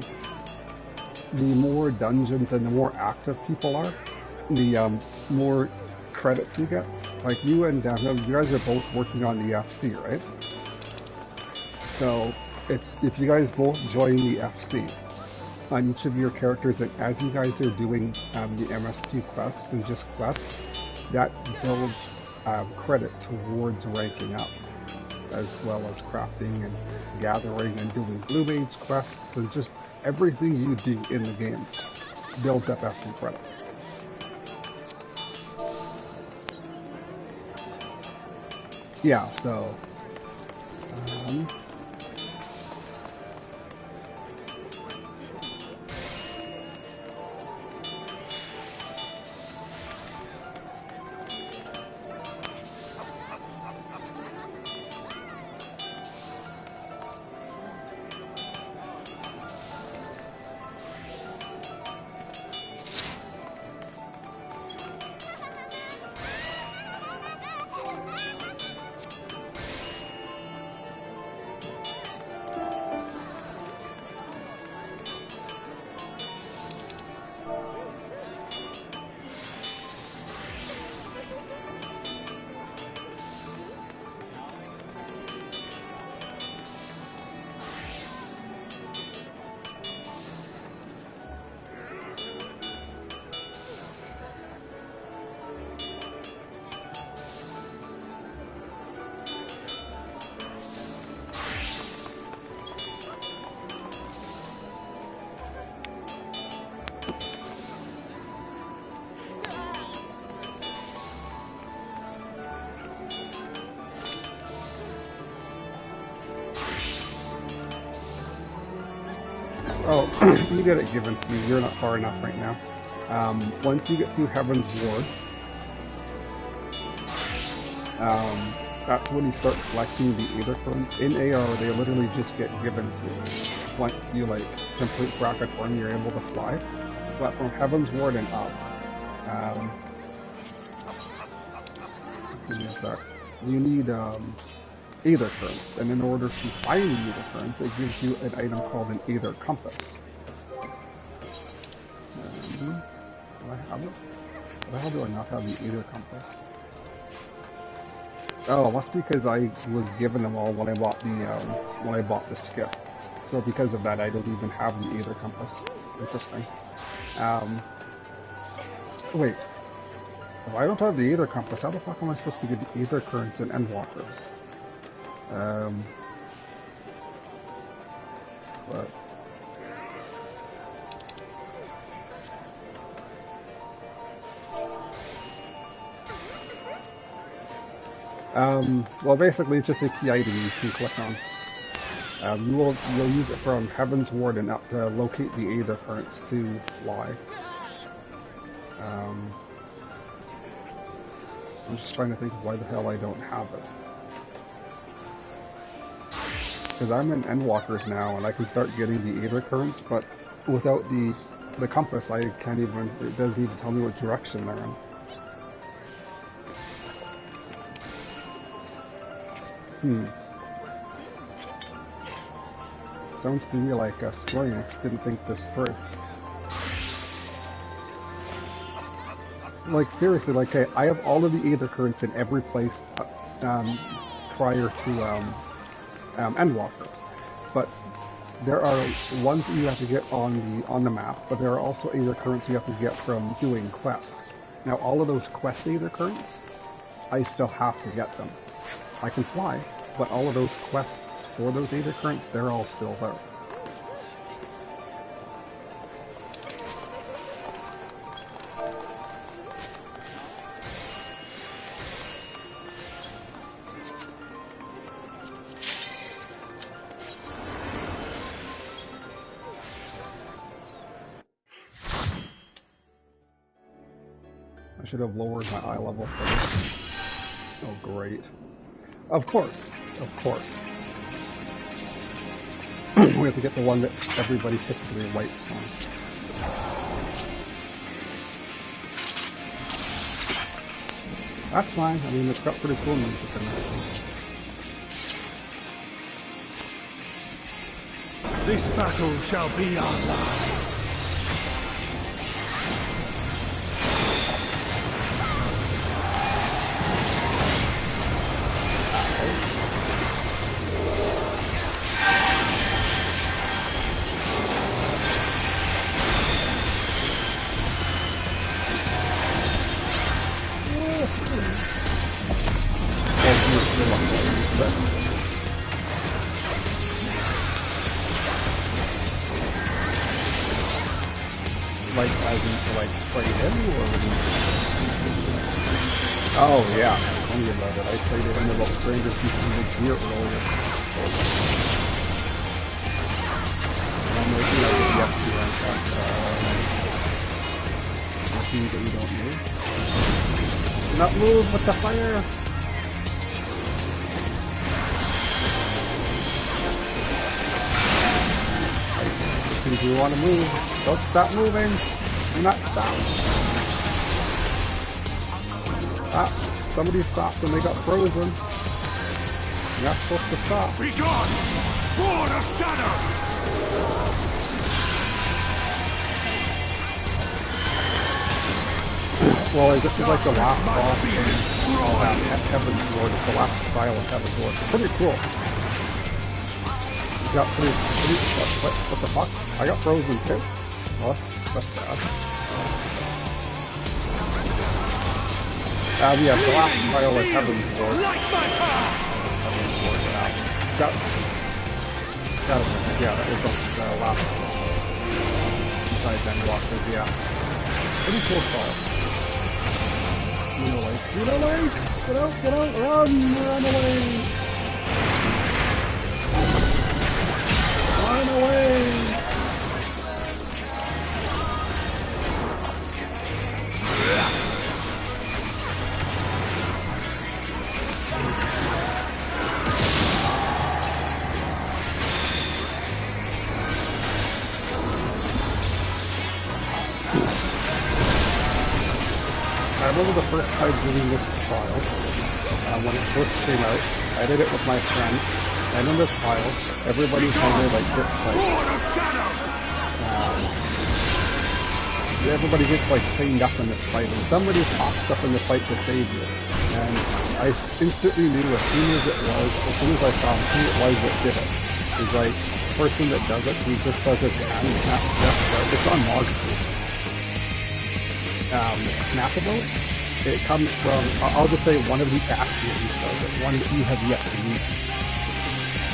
the more dungeons and the more active people are, the more credits you get. Like you and you guys are both working on the FC, right? So if you guys both join the FC on each of your characters, and as you guys are doing the MSP quests and just quests, that builds credit towards ranking up, as well as crafting and gathering and doing Blue Mage quests and just everything you do in the game builds up FC credit. Yeah, so oh, you get it given to you. You're not far enough right now. Once you get through Heaven's Ward, that's when you start collecting the Aether Currents. In AR, they literally just get given to you. Once you like complete Bracket 1, you're able to fly. But from Heaven's Ward and up, you need Aether Currents, and in order to find the Aether Currents, it gives you an item called an Aether Compass. Do I have it? What the hell do I not have the Aether Compass? Oh, that's because I was given them all when I bought the skip. So because of that, I don't even have the Aether Compass. Interesting. Wait. If I don't have the Aether Compass, how the fuck am I supposed to get the Aether Currents and Endwalkers? But... well, basically, it's just a key item you can click on. You'll use it from Heaven's Ward and up to locate the Aether Currents to fly. I'm just trying to think of why the hell I don't have it. Because I'm in Endwalkers now, and I can start getting the Aether Currents, but without the compass, I can't even, it doesn't even tell me what direction they're in. Sounds to me like Square Enix didn't think this through. Like, seriously, like, I have all of the Aether Currents in every place prior to Endwalkers. But there are ones that you have to get on the map, but there are also Aether Currents you have to get from doing quests. Now, all of those quest Aether Currents, I still have to get them. I can fly, but all of those quests for those Aether Currents, they're all still there. I should have lowered my eye level first. Oh, great. Of course. Of course. We have to get the one that everybody typically wipes on. That's fine. I mean, it's got pretty cool music in there. This battle shall be our last. Like, as in to, like, trade in, or would you... Oh, yeah, tell me about it. I traded in about 300 pieces of gear earlier. I'm making out the F2 rank at, machines that you don't move. Do not move with the fire! If you want to move, don't stop moving. Do not stop. Ah, somebody stopped and they got frozen. You're not supposed to stop. Be gone! Sword of Shadow! Well, this is like the last boss in Heaven's Sword. It's the last style of Heaven's Sword. It's pretty cool. Got pretty what the fuck? I got frozen too. Well, that's bad. Yeah, the last trial of Heaven's Sword. Heaven's Sword, yeah, that was the last side then walkers, yeah. Pretty cool style. Get away. Get away! Get out, run away! Run away! I remember the first time doing this trial, when it first came out. I did it with my friend. And in this trial, everybody's kind of like this fight. Everybody gets like chained up in this fight, and somebody pops up in the fight to save you. And I instantly knew as soon as I saw who it was that did it. It's like the person that does it, he just does it and it's on Monster. Snappable. It comes from, I'll just say one of the Astians does it, one that you have yet to meet.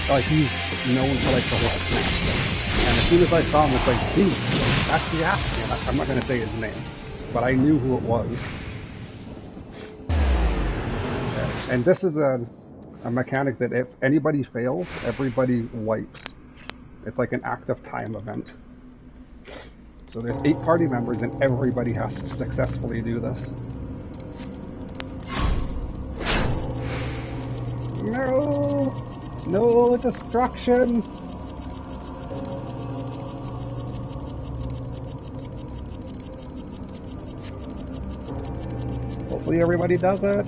Like, he's known for, like, the whole snap thing. And as soon as I saw him, it's like, dude, that's the Astian. I'm not going to say his name, but I knew who it was. And this is a mechanic that if anybody fails, everybody wipes. It's like an active time event. So there's 8 party members and everybody has to successfully do this. No! No destruction! Hopefully everybody does it.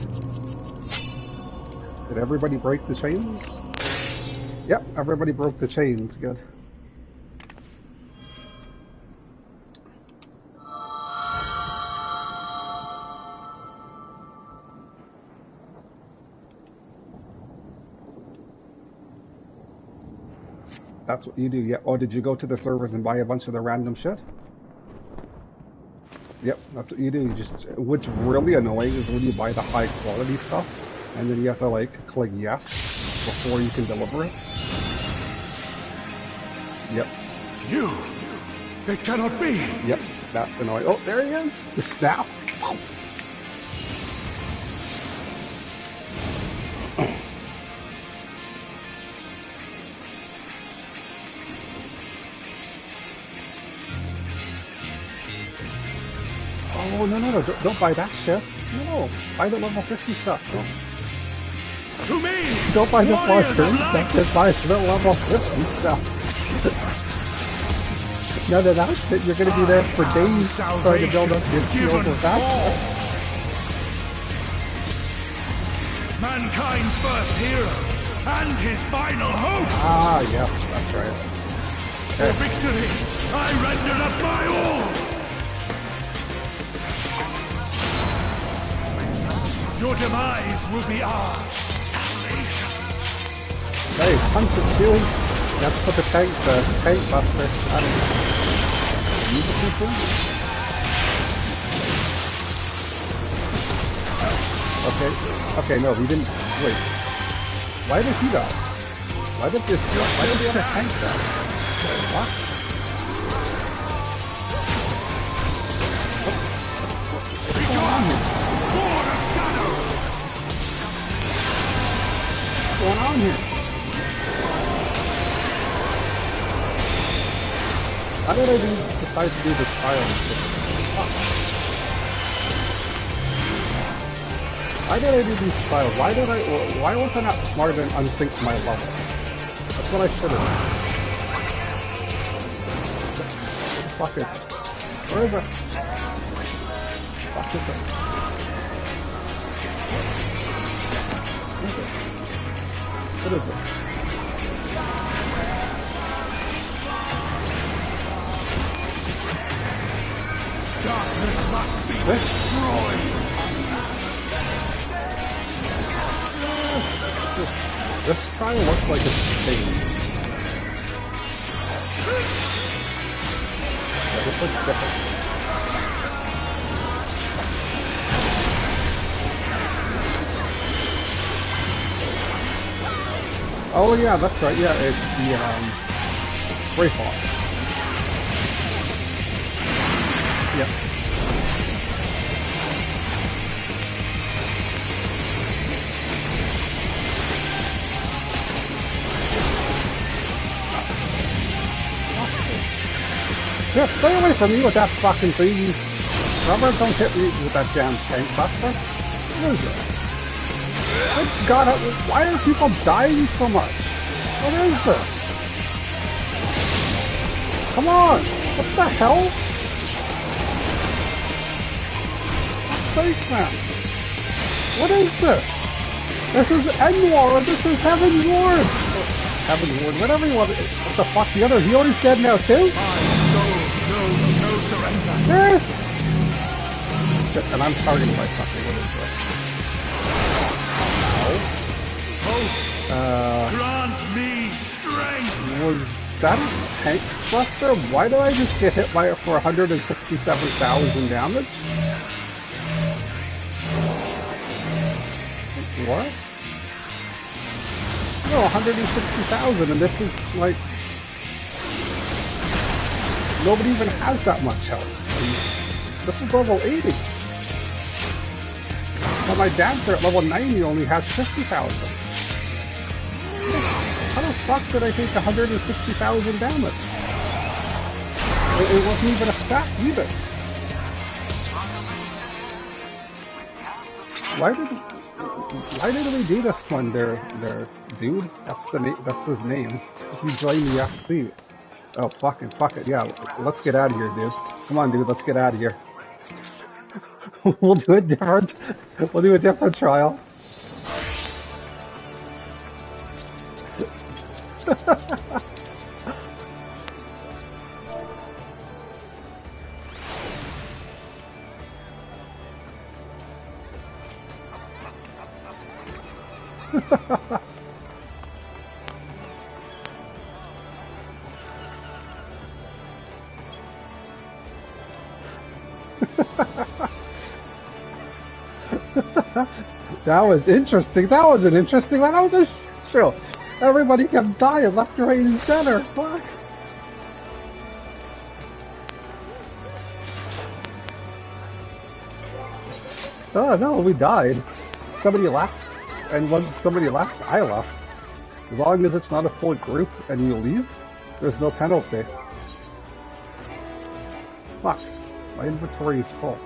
Did everybody break the chains? Yep, everybody broke the chains. Good. That's what you do, yeah. Oh, did you go to the servers and buy a bunch of the random shit? Yep, that's what you do. You just, what's really annoying is when you buy the high quality stuff, and then you have to like click yes before you can deliver it. Yep. It cannot be! Yep, that's annoying. Oh, there he is! The snap! Oh, no, don't buy that shit. No, buy the level 50 stuff. To me! Don't buy the plus 30 stuff, just buy the level 50 stuff. None of that shit, you're gonna be there for days trying to build up your skills with that shit. Mankind's first hero, and his final hope! Ah, yeah, that's right. For victory, I render up my all! Your demise will be ours. Hey, punch it, dude. That's what the tank buster. I don't know. Use people? Okay, no, we didn't. Wait. Why did he die? Why did the other tank die? What? What's going on here? What's going on here? How did I decide to do this trial? Why did I do these trials? Why was I not smart and unsync my level? That's what I should have done. Fuck it. Where is it? Fuck is it? What is it? Darkness must be destroyed! This trial looks like it's changed. Yeah, this looks different. Oh yeah, that's right. Yeah, it's the Ff14. Yep. Yeah, stay away from me with that fucking thing. Rubber, don't hit me with that damn tank buster. What is it? My God, why are people dying so much? What is this? Come on! What the hell? Sake, man! What is this? This is Enwar, this is Heaven's Ward! Heaven's Ward, whatever you want. What the fuck, the other Healy's dead now too? No surrender! Yes! Shit, and I'm targeted by something, what is this? Grant me strength! Was that a tank buster? Why did I just get hit by it for 167,000 damage? What? No, 160,000, and this is like... Nobody even has that much health. This is level 80. But my dad's at level 90 only has 50,000. How the fuck did I take 160,000 damage? It wasn't even a stack either. Why did we do this one there, dude? That's his name. If you join the FC. Oh, fuck it, yeah. Let's get out of here, dude. Come on, dude, let's get out of here. We'll do a different trial. That was interesting. That was an interesting one. That was a show. Everybody kept dying left, right, and center. Fuck. Oh no, we died. Somebody left, and once somebody left, I left. As long as it's not a full group and you leave, there's no penalty. Fuck. My inventory is full.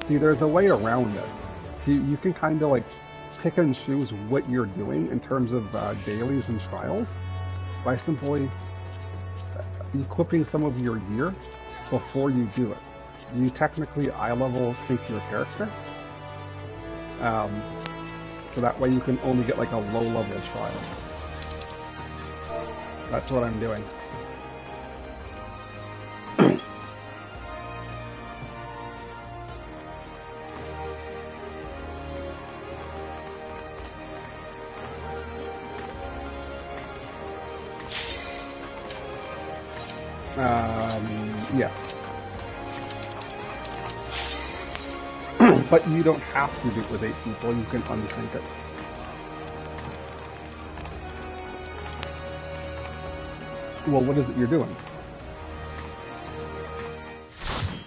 See, there's a way around it. See, you can kind of like pick and choose what you're doing in terms of dailies and trials by simply equipping some of your gear before you do it. You technically eye level sync your character, so that way you can only get like a low level trial. That's what I'm doing. Yeah. But you don't have to do it with 8 people, you can unsync it. Well, what is it you're doing?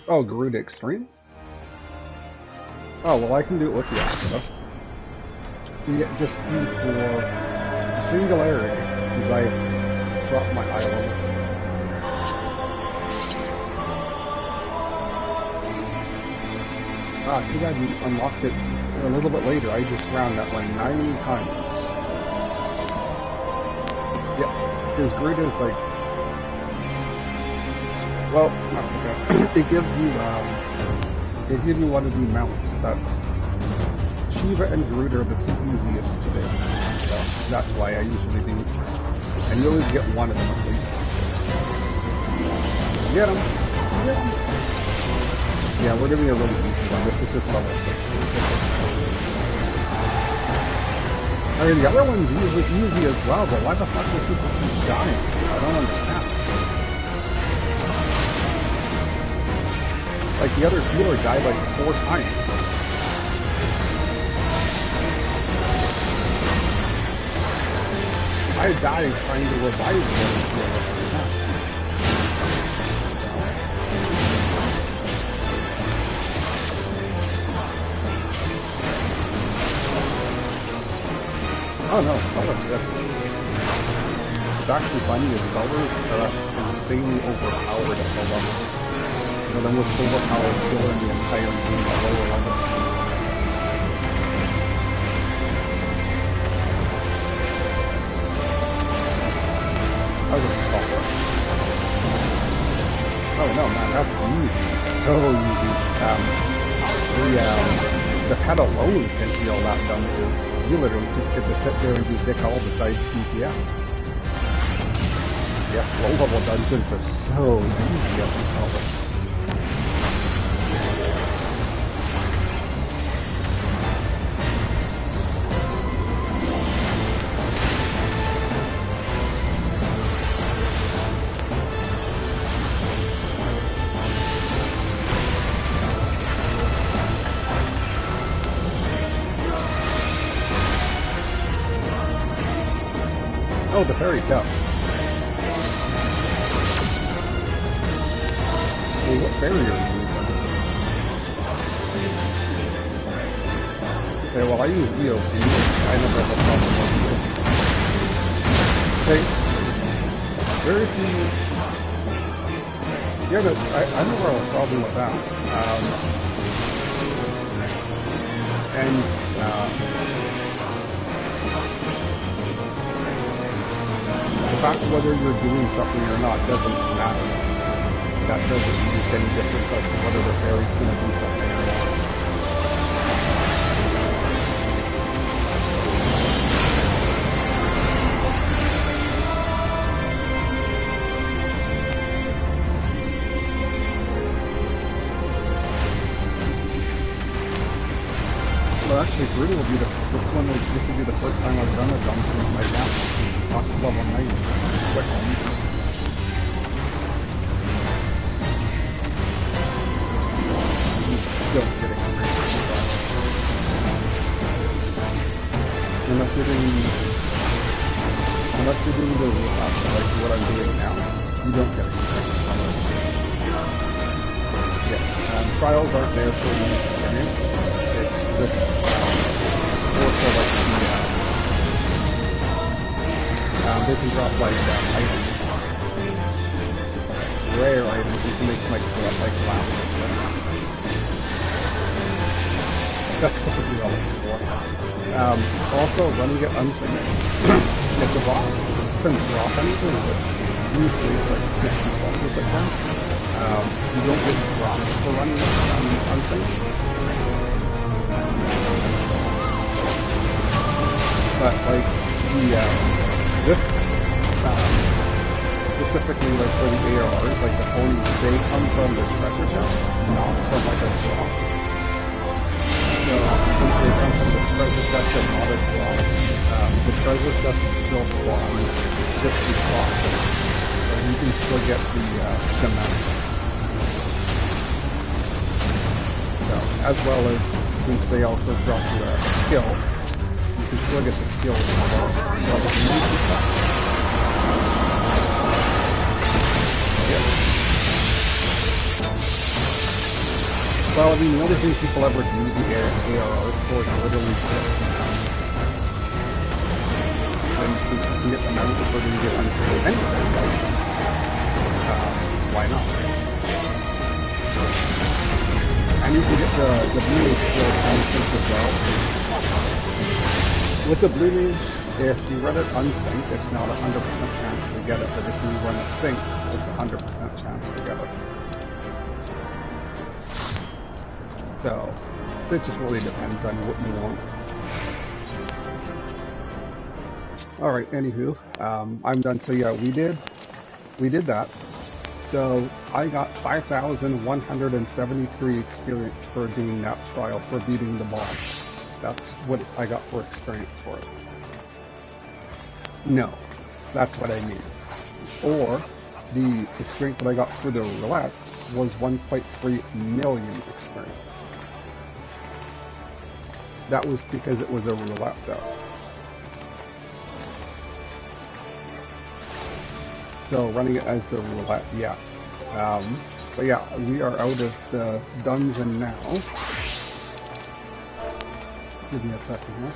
Oh, Garuda Extreme? Oh, well, I can do it with you after this. Yeah, just for Singularity, because I dropped my island. Too bad you unlocked it a little bit later. I just rounded that one 9 times. Yep, because Garuda is like... Well, okay. It gives you one of the mounts that Shiva and Garuda are the 2 easiest to do. So that's why I usually do. And you always get one of them at least. Get them! Get them! Yeah, we're doing a really easy one. This is just level 6. I mean, the other one's usually easy as well, but why the fuck do people keep dying? I don't understand. Like, the other healer died like 4 times. I died trying to revive the other healer. Oh no, it's actually funny is Zeldas are insanely overpowered at low levels. So then with overpowered killer in the entire game at lower levels. I was gonna call it. Oh no, man, that's easy. So easy. The pet alone can heal that done too. You literally just get to sit there and do dick all besides CPS. Yeah, low-level dungeons are so easy at this level. Oh, the fairy cup. Well, what fairy are you using? Okay, well, I use EOP. I never have a problem with EOP. Okay, very few... Yeah, but I never have a problem with that. The fact of whether you're doing something or not doesn't matter. That doesn't make any difference as to whether the fairy's going to do something or not. Well, actually, Garuda will be this will be the first time I've done a dungeon like that. Lost level 90. Quick and easy. Still getting unless you're doing the like what I'm doing now, you don't get anything. Yeah, trials aren't there for the experience. It's just more so like they can drop like items, rare items. You can make like flowers. That's what we all look for. Also, running it unsynced. If the boss doesn't drop anything, but usually it's like 60 bosses like that, you don't get drops for running it unsynced. But like this specifically like for the ARs, like the ponies, they come from the treasure chest, not from like a drop. So since they come from the treasure chest and not a drop, the treasure chest still spawns just the drop. So you can still get the mount. So as well as since they also drop the skill, you can still get the skill from level 90. Yep. Well, I mean, the only thing people ever do the ARRs for is literally just the mount. And since you can get the mount before you get untrained anyway, why not? And you can get the blue mage skill unsynced as well. With the blue mage, if you run it unsynced, it's not a 100% chance to get it, but if you run it synced, it's a 100% chance to get it. So, it just really depends on what you want. Alright, anywho, I'm done. So yeah, we did that. So, I got 5,173 experience for doing that trial, for beating the boss. That's what I got for experience for it. No, that's what I mean. Or, the experience that I got for the roulette was 1.3 million experience. That was because it was a roulette though. So running it as the roulette, yeah. But yeah, we are out of the dungeon now. Give me a second here.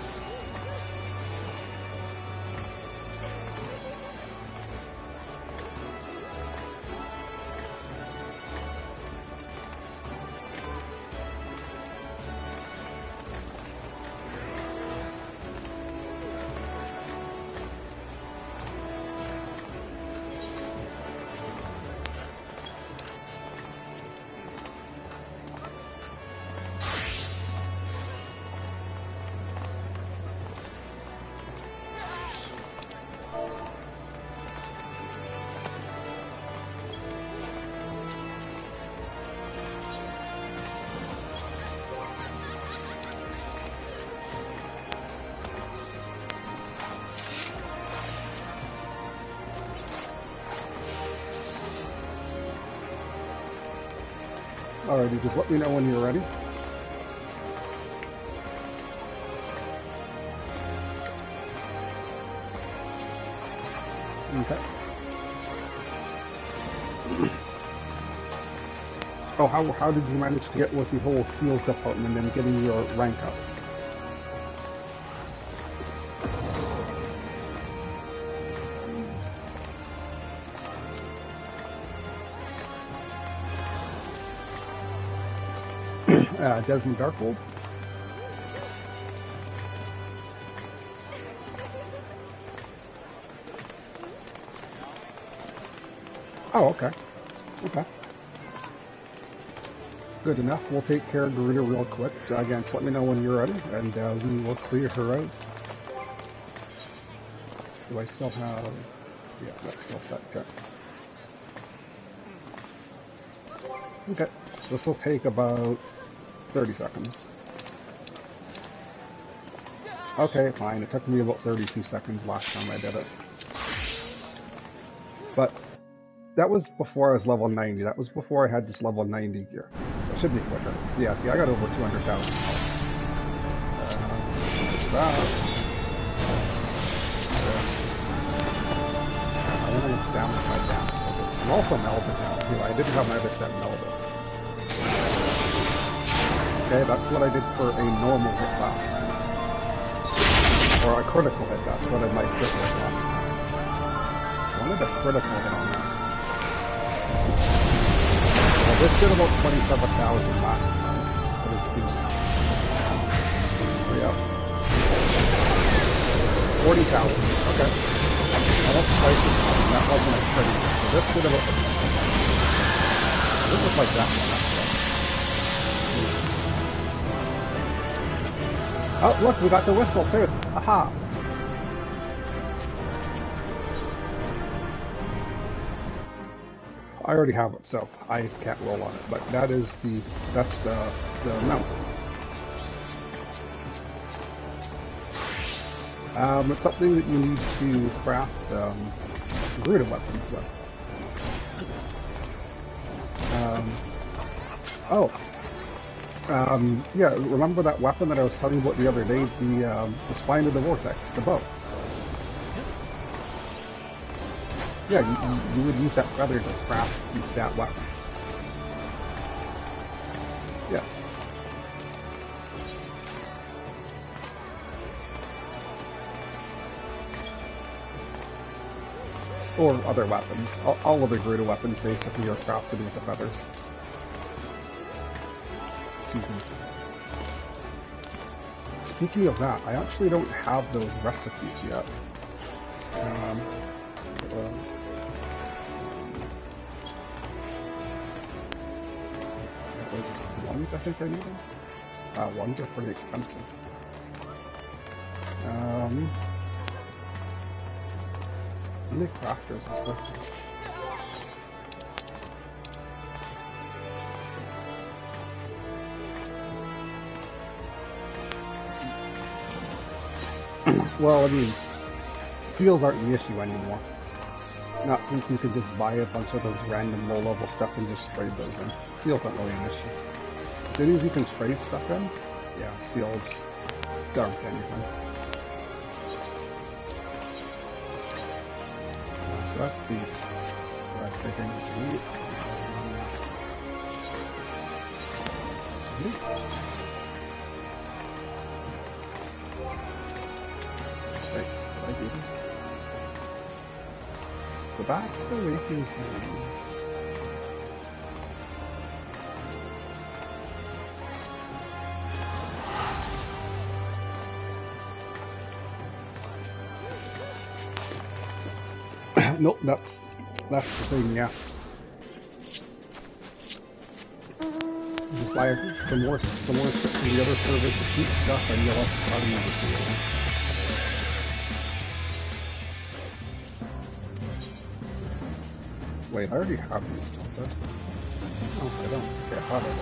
Alrighty, just let me know when you're ready. Okay. Oh, how did you manage to get with the whole seals department and getting your rank up? Desmond Darkwold. Oh, okay. Okay. Good enough. We'll take care of Garuda real quick. So again, just let me know when you're ready, and we will clear her out. Do I still have... Yeah, that's still set. Okay. Okay. This will take about 30 seconds. Okay, fine. It took me about 32 seconds last time I did it. But that was before I was level 90. That was before I had this level 90 gear. It should be quicker. Yeah, see, I got over 200,000. I don't know what's down with my dance. I'm also melded now, too. I didn't have my other set melded. Okay, that's what I did for a normal hit last time. Or a critical hit, that's what I might hit with last time. I wanted a critical hit on that. Well, this did about 27,000 last time, but it's doing now. Oh, yeah. 40,000, okay. Almost twice as much, that wasn't a critical. So this did about... This was like that one, actually. Oh, look, we got the whistle, too. Aha. I already have it, so I can't roll on it. But that's the amount. It's something that you need to craft Garuda weapons with. Yeah, remember that weapon that I was telling you about the other day, the spine of the vortex, the bow? Yeah, you would use that feather to craft that weapon. Yeah. Or other weapons. All other Garuda weapons basically are crafted with the feathers. Excuse me. Speaking of that, I actually don't have those recipes yet. Ones I think I need them. Ones are pretty expensive. How many crafters and stuff? Well, I mean, seals aren't the issue anymore. Not since you could just buy a bunch of those random low-level stuff and just trade those in. Seals aren't really an issue. As soon as you can trade stuff in, yeah, seals aren't anything. So that's the right thing to eat. Wait, did I do this? Go back to the waiting zone. Nope, that's the thing, yeah. Just buy some more from the other service to keep stuff and you'll have to use it. Wait, I already have these, don't I? Oh, I don't. Okay, I thought I did.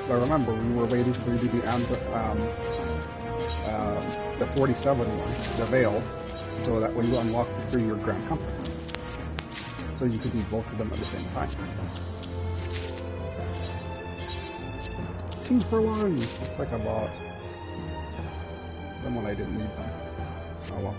But remember, we were waiting for you to do the 47 one, the Veil, so that when you unlock the 3-year Grand Compass. So you could do both of them at the same time. 2 for 1! It's like I bought them when I didn't need them. Oh well.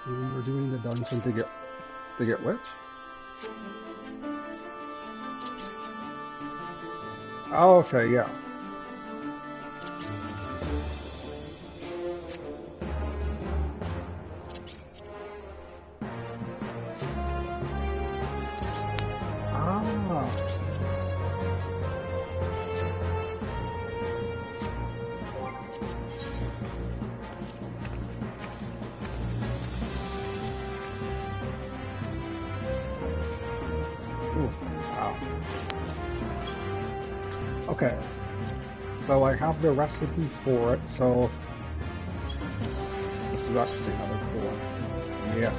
We're doing the dungeon to get which? Oh, okay, yeah. Okay, so I have the recipe for it, so this is actually another cool one. Yeah.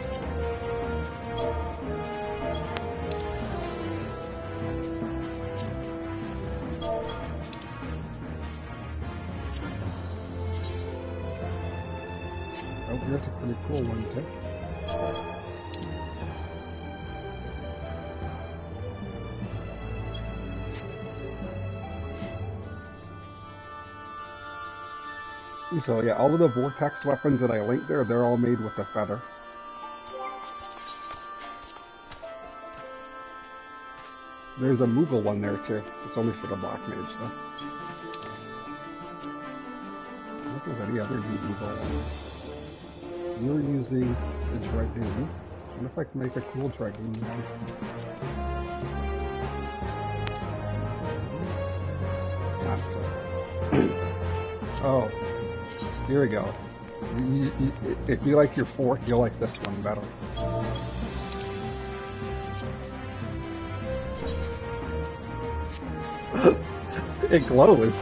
Oh, here's a pretty cool one too. So yeah, all of the vortex weapons that I linked there, they're all made with a feather. There's a Moogle one there too. It's only for the Black Mage though. I don't think there's any other Moogle ones. You're using the Dragoon. I wonder if I can make a cool Dragoon one. That's it. Oh. Here we go. If you like your fork, you'll like this one better. It glows.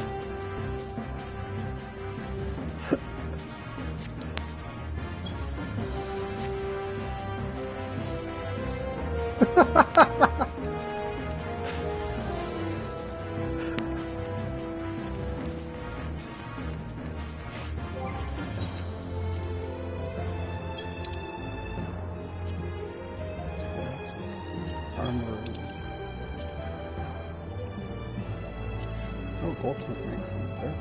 Oh, goldsmith makes them there.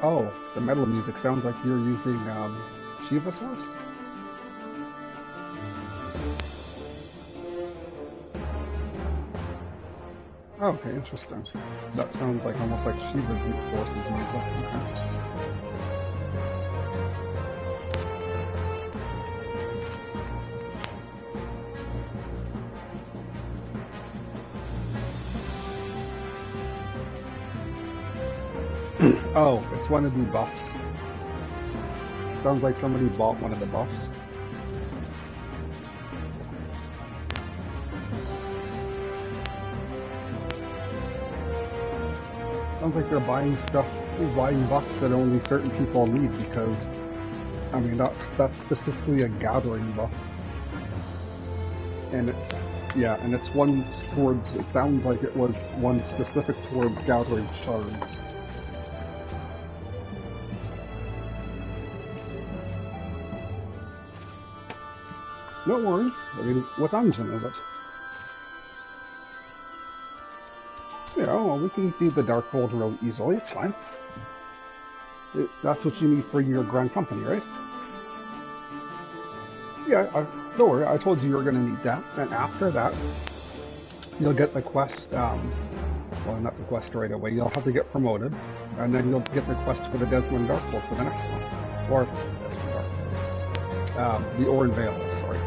Oh, the metal music sounds like you're using Shiva source. Oh, okay, interesting. That sounds like almost like Shiva's force is used. Oh, it's one of the buffs. Sounds like somebody bought one of the buffs. Sounds like they're buying stuff, buying buffs that only certain people need because, I mean, that's specifically a gathering buff. And it's, yeah, and it's one towards, it sounds like it was one specific towards gathering shards. Don't worry, I mean, what dungeon is it? Yeah, well, we can feed the Darkhold real easily, it's fine. That's what you need for your Grand Company, right? Yeah, don't worry, I told you you were going to need that, and after that, you'll get the quest, well, not the quest right away, you'll have to get promoted, and then you'll get the quest for the Desmond Darkhold for the next one. Or, Desmond Dark. The Orin Vale, sorry.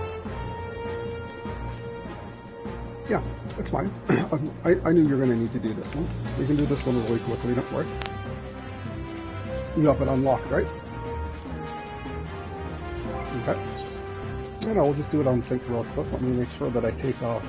Yeah, it's fine. I knew you were going to need to do this one. We can do this one really quickly, don't worry. You have it unlocked, right? Okay. No, we'll just do it on sync real quick. Let me make sure that I take off.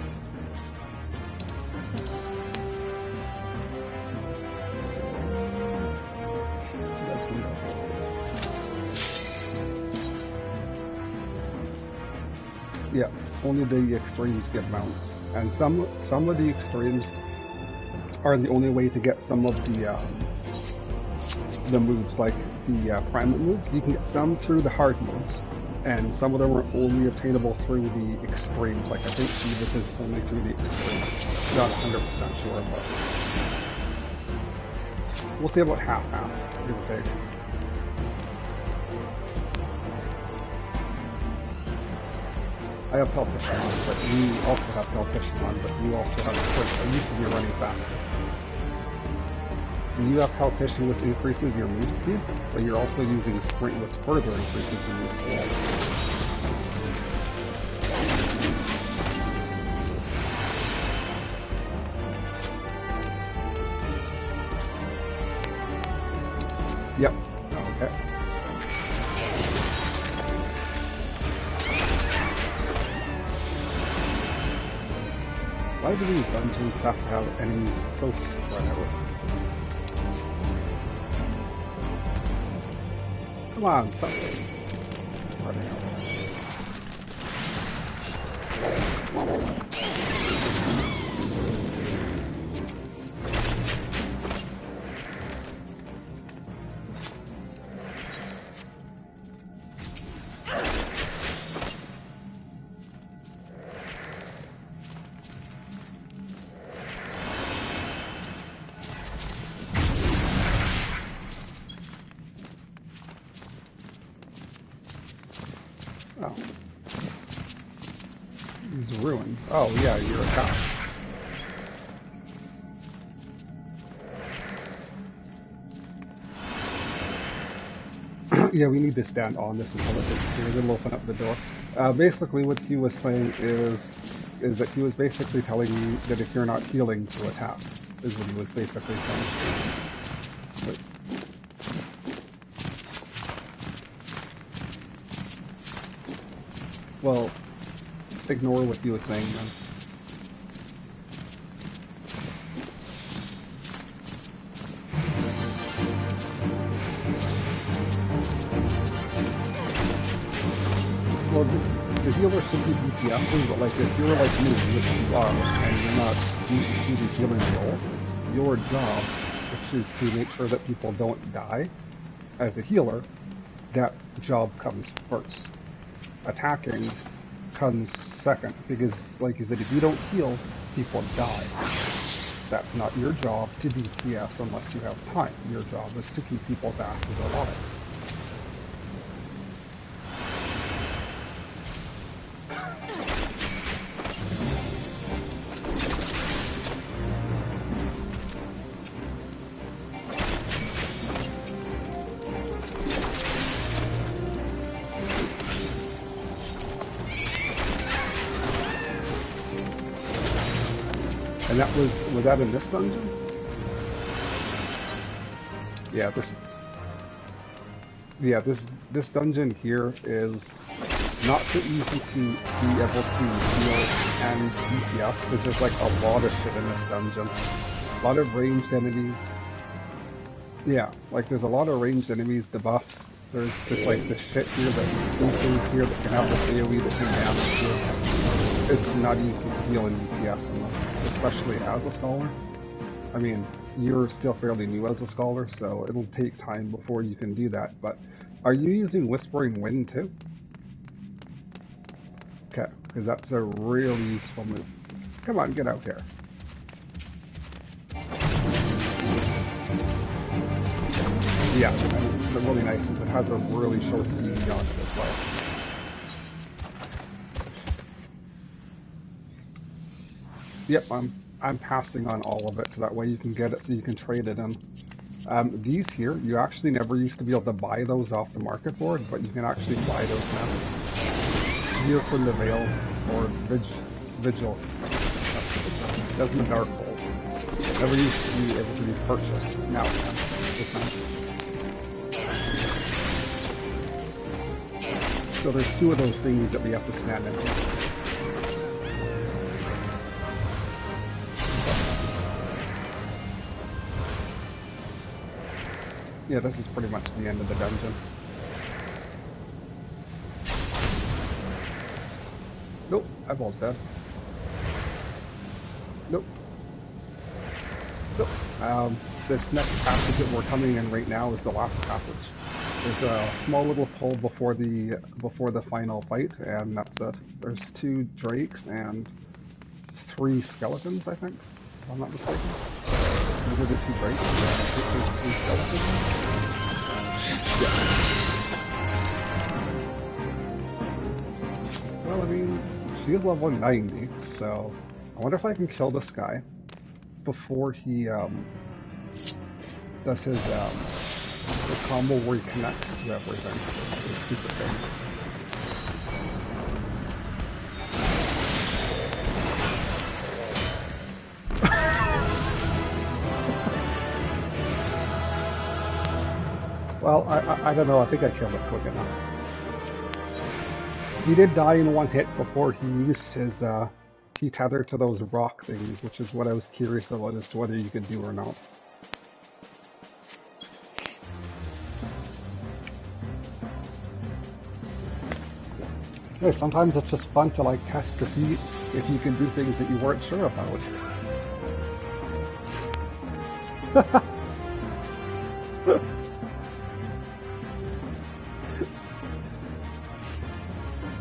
Yeah, only the extremes get mounts. And some of the extremes are the only way to get some of the moves, like the primate moves. You can get some through the hard moves, and some of them are only obtainable through the extremes. Like I think this is only through the extremes. Not 100% sure, but we'll say about half, give or take. I have Pelfish on, but you also have Pelfish on, but you also have Sprint. I used to be running faster. So you have Pelfish, which increases your move speed, but you're also using Sprint, which further increases your move speed. Yep. Okay. Why do these dungeons have to have enemies so spread out? Come on, stop spreading out. Oh. He's ruined. Oh, yeah, you're a cop. Yeah, we need to stand on this until it disappears. It'll open up the door. Basically, what he was saying is that he was basically telling you that if you're not healing to attack, is what he was basically saying. But, well, ignore what he was saying then. Well, the healer should be DPSing, but like if you're like me, which you are, and you're not used to the healing role, your job, which is to make sure that people don't die, as a healer, that job comes first. Attacking comes second, because like you said, if you don't heal, people die. That's not your job to DPS unless you have time. Your job is to keep people's asses alive. And that was that in this dungeon? Yeah, this dungeon here is not so easy to be able to heal and DPS because there's like a lot of shit in this dungeon. A lot of ranged enemies. Yeah, like there's a lot of ranged enemies, debuffs. There's just like the shit here these things here that can have this AoE that can damage you. It's not easy to heal and DPS especially as a scholar. I mean, you're still fairly new as a scholar, so it'll take time before you can do that, but are you using Whispering Wind too? Okay, because that's a really useful move. Come on, get out here. Yeah, and it's really nice is it has a really short CP on it as well. Yep, I'm passing on all of it so that way you can get it so you can trade it in. These here, you actually never used to be able to buy those off the market board, but you can actually buy those now. Here from the Veil or Vigil. That's in the Dark Hole. Never used to be able to be purchased. Now it's so there's two of those things that we have to stand in. Yeah, this is pretty much the end of the dungeon. Nope, Eyeball's dead. Nope. Nope. This next passage that we're coming in right now is the last passage. There's a small little pull before the final fight, and that's it. There's 2 drakes and 3 skeletons, I think, if I'm not mistaken. These are the 2 drakes, and I think there's 3 skeletons. Yeah. Well, I mean, she is level 90, so I wonder if I can kill this guy before he does his the combo where he connects to everything. The stupid thing. Well, I don't know. I think I killed it quick enough. He did die in 1 hit before he used his he tethered to those rock things, which is what I was curious about as to whether you could do or not. Yeah, sometimes it's just fun to like test to see if you can do things that you weren't sure about.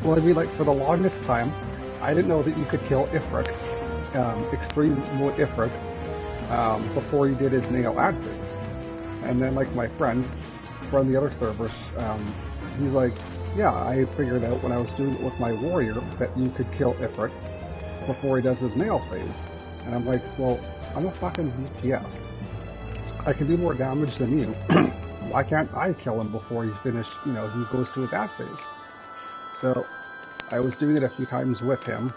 Well, I mean, like, for the longest time, I didn't know that you could kill Ifrit, Extreme Mode Ifrit, before he did his nail ad things. And then, like, my friend from the other servers, he's like, yeah, I figured out when I was doing it with my warrior that you could kill Ifrit before he does his nail phase. And I'm like, well, I'm a fucking DPS. I can do more damage than you, why can't I kill him before he finished, you know, he goes to his ad phase? So I was doing it a few times with him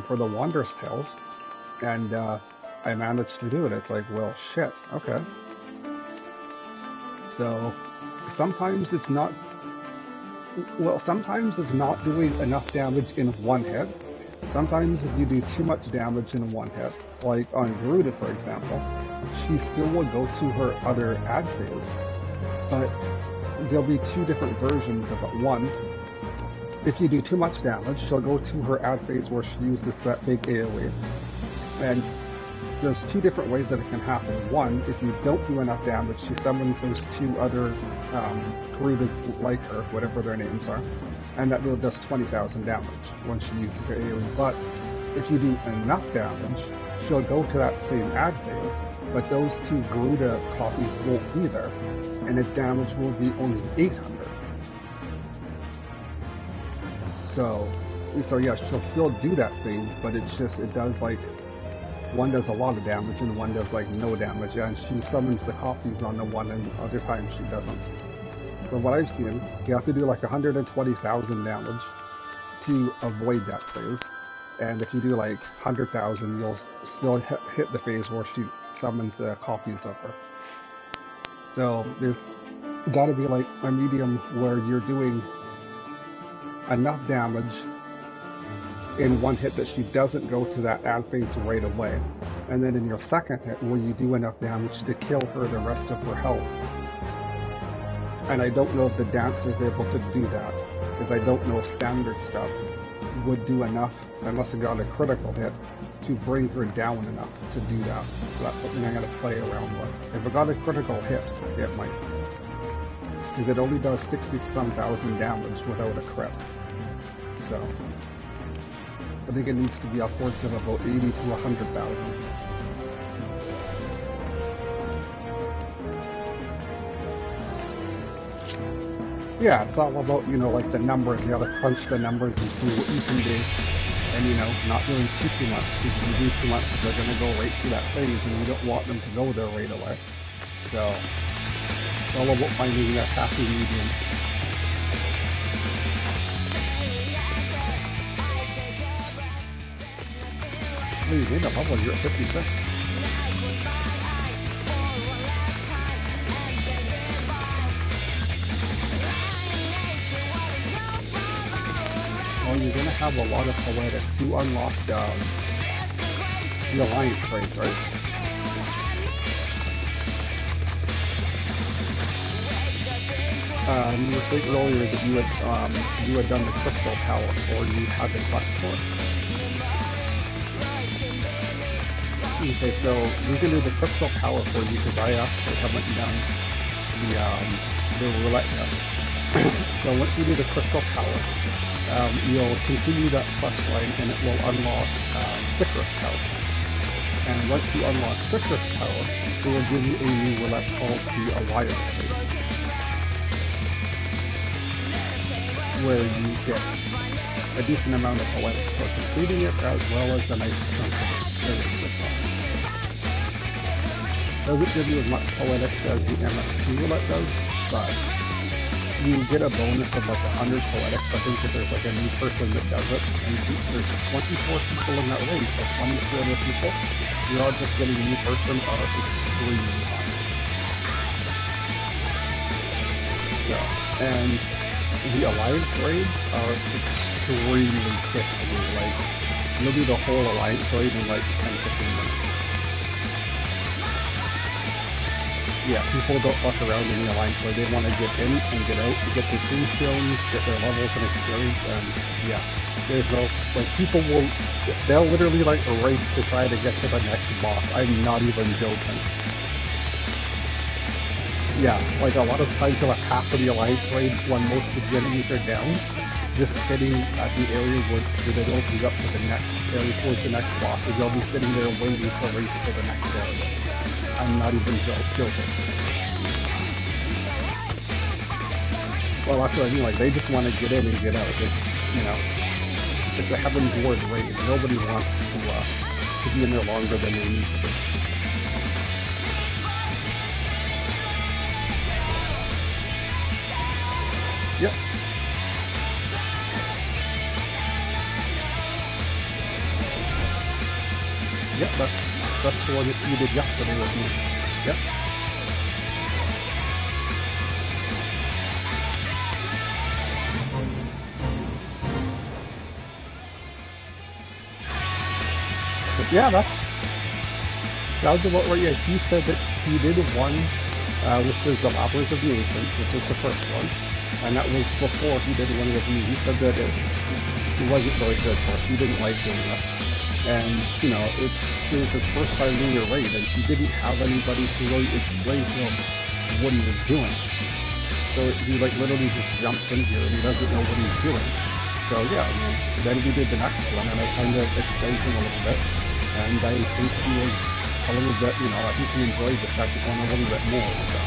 for the Wanderous Tales, and I managed to do it. It's like, well, shit, okay. So sometimes it's not, well, sometimes it's not doing enough damage in one hit. Sometimes if you do too much damage in one hit, like on Garuda, for example, she still will go to her other ad phase, but there'll be two different versions of it. One, if you do too much damage, she'll go to her ad phase where she uses that big AoE. And there's two different ways that it can happen. One, if you don't do enough damage, she summons those two other Garudas like her, whatever their names are, and that does 20,000 damage when she uses her AoE. But if you do enough damage, she'll go to that same ad phase, but those two Garuda copies won't be there, and its damage will be only 800. So yeah, she'll still do that phase, but it's just, it does like, one does a lot of damage and one does like no damage, and she summons the copies on the one and other times she doesn't. From what I've seen, you have to do like 120,000 damage to avoid that phase, and if you do like 100,000, you'll still hit the phase where she summons the copies of her. So there's gotta be like a medium where you're doing enough damage in one hit that she doesn't go to that ad phase right away, and then in your second hit where you do enough damage to kill her the rest of her health. And I don't know if the dancer is able to do that, because I don't know if standard stuff would do enough unless it got a critical hit to bring her down enough to do that. So that's something I'm going to play around with. If it got a critical hit, it might. Because it only does 60-some thousand damage without a crit. So I think it needs to be upwards of about 80 to 100,000. Yeah, it's all about, you know, like the numbers. You gotta crunch the numbers and see what you can do. And, you know, not doing too much. Because if you do too much, they're gonna go right through that phase, and you don't want them to go there right away. So it's all about finding that happy medium. Oh, you made a level, you're at 56. Oh, you're gonna have a lot of poetics. You unlocked the alliance race, right? You were saying earlier that you had done the crystal power, or you had the quest for it. Okay, so we can do the crystal power for you because I actually haven't done the roulette yet. So once you do the crystal power, you'll continue that quest line and it will unlock Citrus Power. And once you unlock Citrus Power, it will give you a new roulette called the Alliance Phase, where you get a decent amount of poetics for completing it, as well as a nice chunk of experience as well. Doesn't give you as much poetics as the MSP roulette does, but you get a bonus of like 100 poetics. I think that there's like a new person that does it, and there's 24 people in that race, so 24 other people. You're all just getting a new person are extremely high. So, and the alliance raids are extremely quick to do. Like, you'll do the whole alliance raid in like 10-15 minutes. Yeah, people don't fuck around in the alliance raid. They want to get in and get out, get their tombstones, get their levels and experience, and yeah, there's no, like, people will, they'll literally like race to try to get to the next boss. I'm not even joking. Yeah, like a lot of times you'll have half of the alliance raids when most of the enemies are down, just sitting at the area where it opens up to the next area towards the next boss, and they'll be sitting there waiting to race to the next area. I'm not even joking. Well, that's what I mean, like, they just want to get in and get out. It's, you know, it's a Heaven's Ward raid. Nobody wants to be in there longer than they need to be. Yep. Yep, that's the one that you did yesterday with me. Yep. But yeah, that was about right. Yeah, he said that he did one, which is the Labyrinth of the Ancients, which is the first one, and that was before he did one with me. He said that it wasn't very good for us. He didn't like doing it. And, you know, it was his first time doing a raid, and he didn't have anybody to really explain to him what he was doing. So he, like, literally just jumps in here, and he doesn't know what he's doing. So, yeah, I mean, then we did the next one, and I kind of explained to him a little bit. And I think he was a little bit, you know, I think he enjoyed the second one a little bit more, so.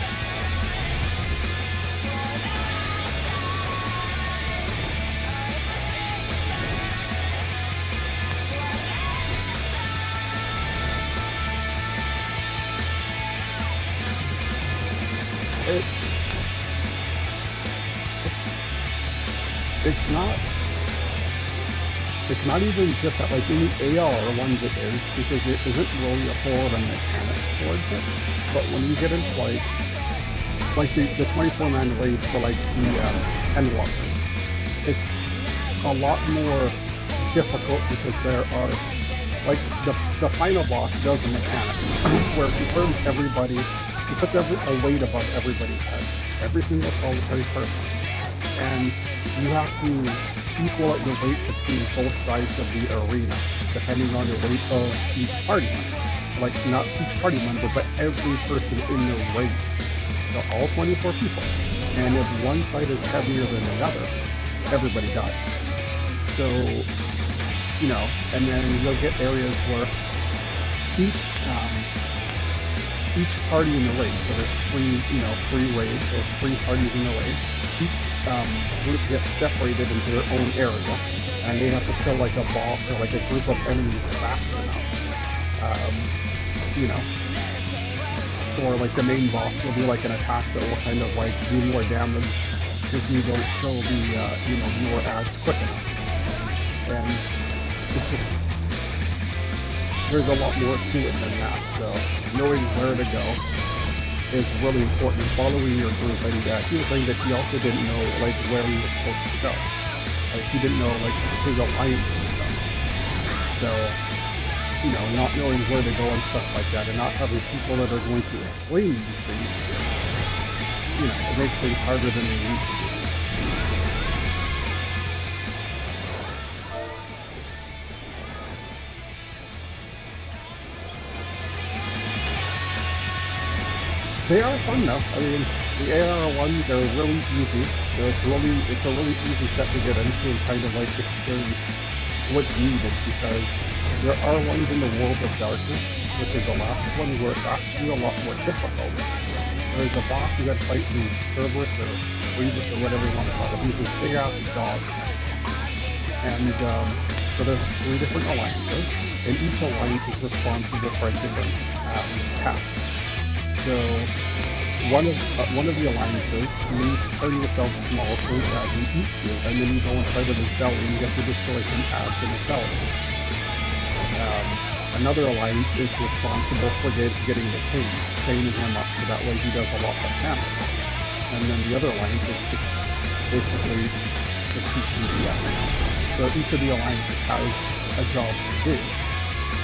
It's not even just that, like, in the AR ones it is, because it isn't really a whole lot of mechanics towards it, but when you get into, like the 24-man raid for, like, the Endwalkers, it's a lot more difficult because there are, like, the final boss does a mechanic, where he turns everybody, he puts a weight above everybody's head, every single solitary person, and you have to equal out the weight between both sides of the arena, depending on the weight of each party member. Like, not each party member, but every person in the raid. So all 24 people. And if one side is heavier than another, everybody dies. So, you know, and then you'll get areas where each party in the raid, so there's three raids, or 3 parties in the raid, each group gets separated into their own area, and they have to kill, like, a boss or, like, a group of enemies fast enough. You know, or, like, the main boss will do, like, an attack that will kind of, like, do more damage if you don't kill the, newer ads quick enough. And it's just, there's a lot more to it than that, so knowing where to go is really important, following your group, and he was saying that he also didn't know, like, where he was supposed to go. Like, he didn't know, like, his alliance and stuff. So, you know, not knowing where to go and stuff like that, and not having people that are going to explain these things, you know, it makes things harder than they need to be. They are fun though. I mean, the AR ones are really easy. It's a really easy set to get into and kind of, like, experience what's needed, because there are ones in the World of Darkness, which is the last one, where it's actually a lot more difficult. There's a boss you gotta fight through Cerberus or Grievous or whatever you want to call it. He's this big ass dog. And so there's 3 different alliances, and each alliance is responsible for a different task. So one of the alliances, you turn yourself small so that he eats you, and then you go inside of his belly and you have to destroy some abs in his belly. Another alliance is responsible for getting the king, chaining him up so that way he does a lot less damage. And then the other alliance is just basically just teaching the So each of the alliances has a job to do.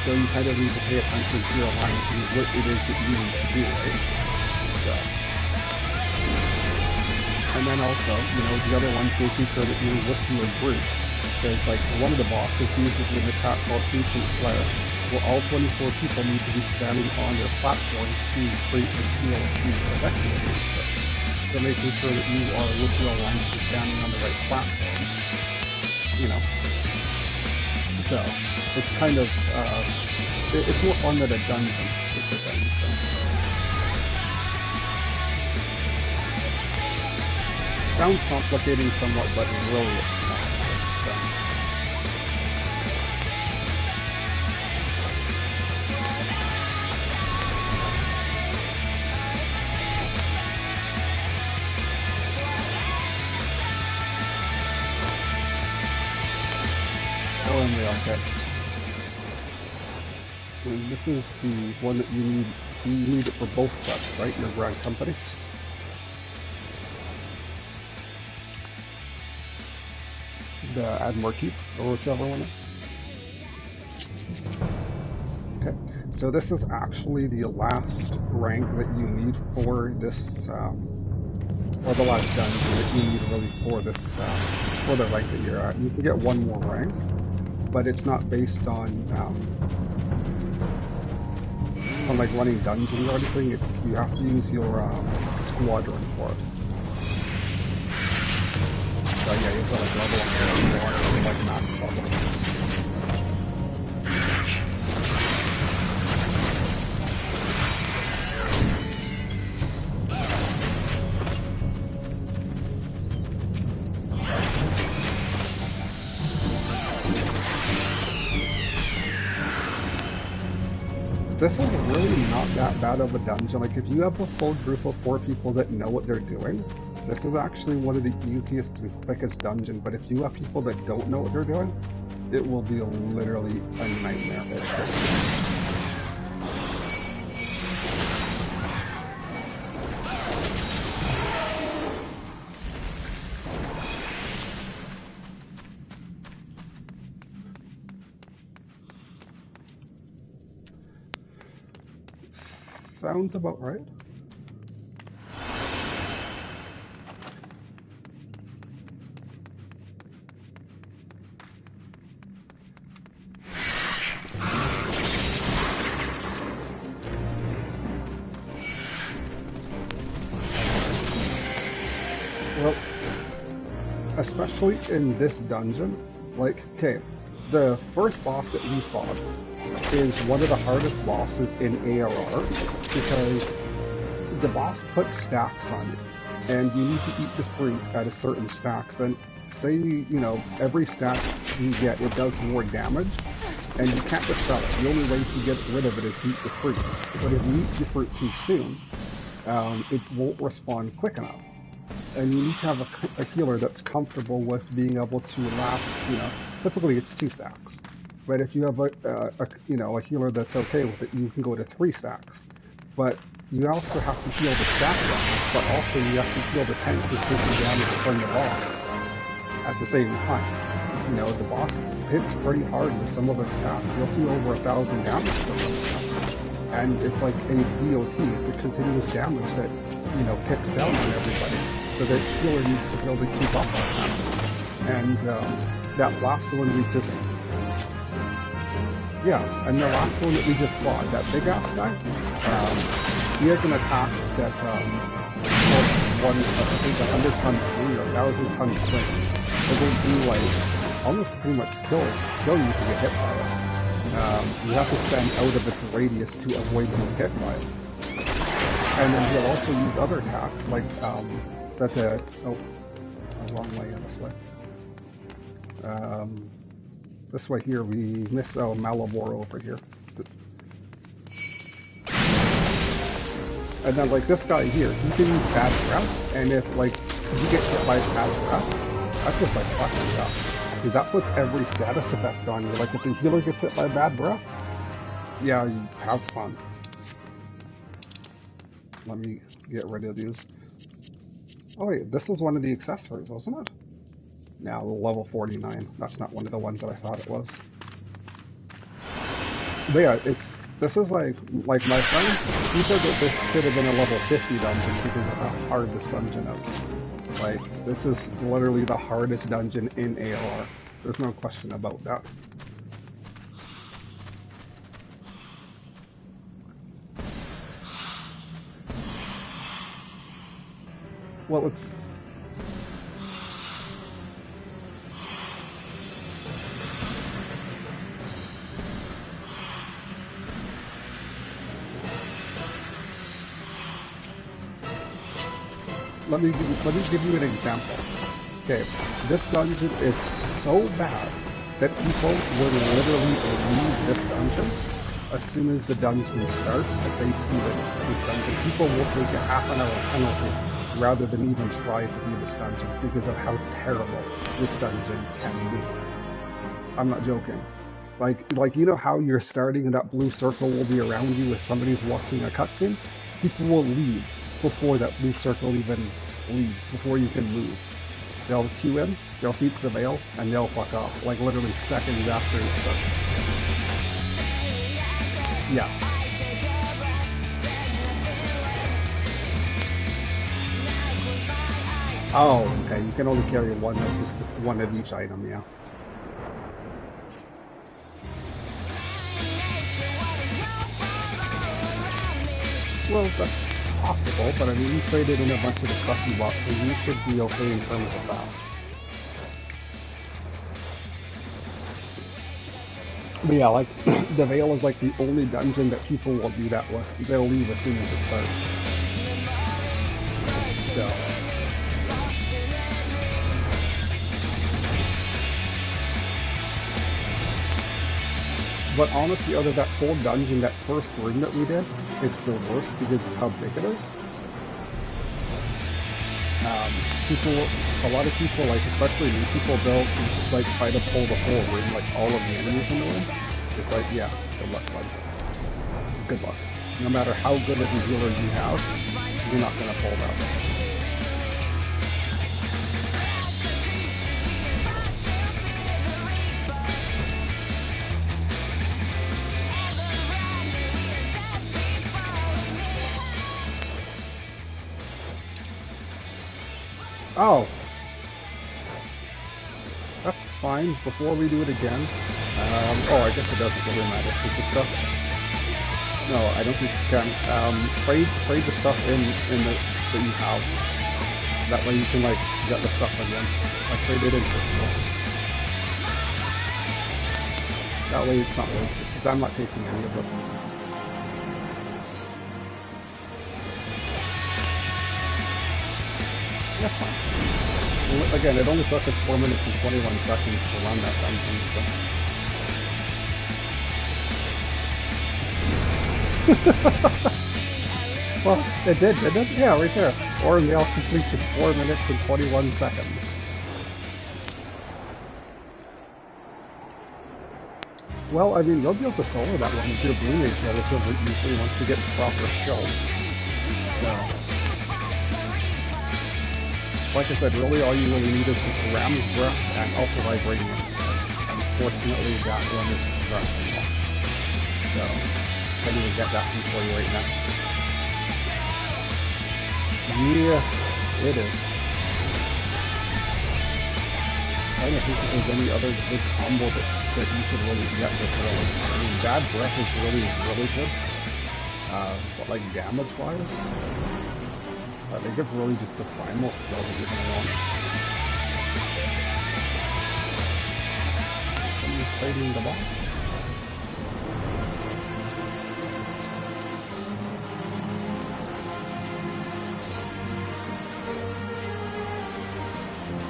So you kind of need to pay attention to your alliance and what it is that you need to do, right? So. And then also, you know, the other one's making sure that you're with your group. Because, like, one of the bosses uses an attack called Ancient Flare, where all 24 people need to be standing on their platforms to create a shield to protect you against it. So making sure that you are with your alliance and standing on the right platform. You know. So, it's kind of, it's more fun than a dungeon, is the thing, so. Sounds complicating somewhat, but really it's not, so. okay. And this is the one that you need it for both quests, right? Your Grand Company. The Admore Keep, or whichever one is. Okay, so this is actually the last rank that you need for this, or the last dungeon that you need really for this, for the rank that you're at. You can get one more rank, but it's not based on like running dungeons or anything. It's, you have to use your squadron for it. So yeah, you have to like level up your like max level. This is really not that bad of a dungeon. Like, if you have a full group of 4 people that know what they're doing, this is actually one of the easiest and quickest dungeons. But if you have people that don't know what they're doing, it will be literally a nightmare. Sounds about right. Well, especially in this dungeon, like, okay, the first boss that we fought is one of the hardest bosses in ARR because the boss puts stacks on you, and you need to eat the fruit at a certain stack. And say, you know, every stack you get, it does more damage, and you can't just sell it. The only way to get rid of it is to eat the fruit. But if you eat the fruit too soon, it won't respawn quick enough. And you need to have a healer that's comfortable with being able to last, you know, typically it's 2 stacks. But if you have a healer that's okay with it, you can go to 3 stacks. But you also have to heal the stack damage, but also you have to heal the tank who's taking damage from the boss at the same time. You know, the boss hits pretty hard with some of his attacks. You'll see over 1,000 damage from them. And it's like a DOT, it's a continuous damage that, you know, kicks down on everybody. So that healer needs to be able to keep up on that. And that last one we just... Yeah, and the last one that we just fought, that big ass guy, he has an attack that, I think 100 ton swing or 1,000 ton swing. It will do like, almost pretty much kill you to get hit by it. You have to stand out of its radius to avoid being hit by it. And then he'll also use other attacks, like, that's a wrong way in this way. This way here, we miss Malivore over here. And then, like, this guy here, he can use bad breath, and if, like, you get hit by bad breath, that's just, like, fucking up. Because that puts every status effect on you. Like, if the healer gets hit by bad breath, yeah, you have fun. Let me get rid of these. Oh wait, this was one of the accessories, wasn't it? Now, level 49. That's not one of the ones that I thought it was. But yeah, this is like my friend, he said that this should have been a level 50 dungeon because of how hard this dungeon is. Like, this is literally the hardest dungeon in AOR. There's no question about that. Well, it's... Let me give you an example. Okay, this dungeon is so bad that people will literally leave this dungeon as soon as the dungeon starts. If they see that this dungeon, people will take a half-an-hour penalty rather than even try to do this dungeon because of how terrible this dungeon can be. I'm not joking. Like you know how you're starting and that blue circle will be around you if somebody's watching a cutscene? People will leave before that blue circle even leaves, before you can move. They'll queue in, they'll see it's the veil, and they'll fuck off, like literally seconds after it starts. Yeah. Oh, okay, you can only carry one of each item, yeah. Well, that's possible, but I mean, you traded in a bunch of the stuff you bought, so you should be okay in terms of that. But yeah, like, the Veil is like the only dungeon that people will do that with. They'll leave as soon as it starts. So. But honestly, other than that full dungeon, that first room that we did, it's the worst because of how big it is. A lot of people, like, especially new people, they'll, like, try to pull the whole room, like, all of the enemies in the room. It's like, yeah, good luck, bud. Good luck. No matter how good of a healer you have, you're not gonna pull that. Oh! That's fine. Before we do it again, oh, I guess it doesn't really matter. Is the stuff? No, I don't think you can. Trade the stuff in that you have. That way you can, like, get the stuff again. I traded in crystal. That way it's not wasted, because I'm not taking any of it. That's fine. Well, again, it only took us 4 minutes and 21 seconds to run that dungeon, so. Well, it did, didn't it? Yeah, right there. Orangale completion, 4 minutes and 21 seconds. Well, I mean, you'll be able to solo that one with your Blue Mage relatively easily once you get the proper skill. So. Like I said, really all you really need is just Ram's Breath and also Vibranium. Unfortunately, that one is constructible. So, I need to get that one for you right now. Yeah, it is. I don't think there's any other good combo that you could really get with it. I mean, Bad Breath is really, really good. But like damage-wise, I think it's really just the primal skill that you're going to want. Someone's fighting the boss.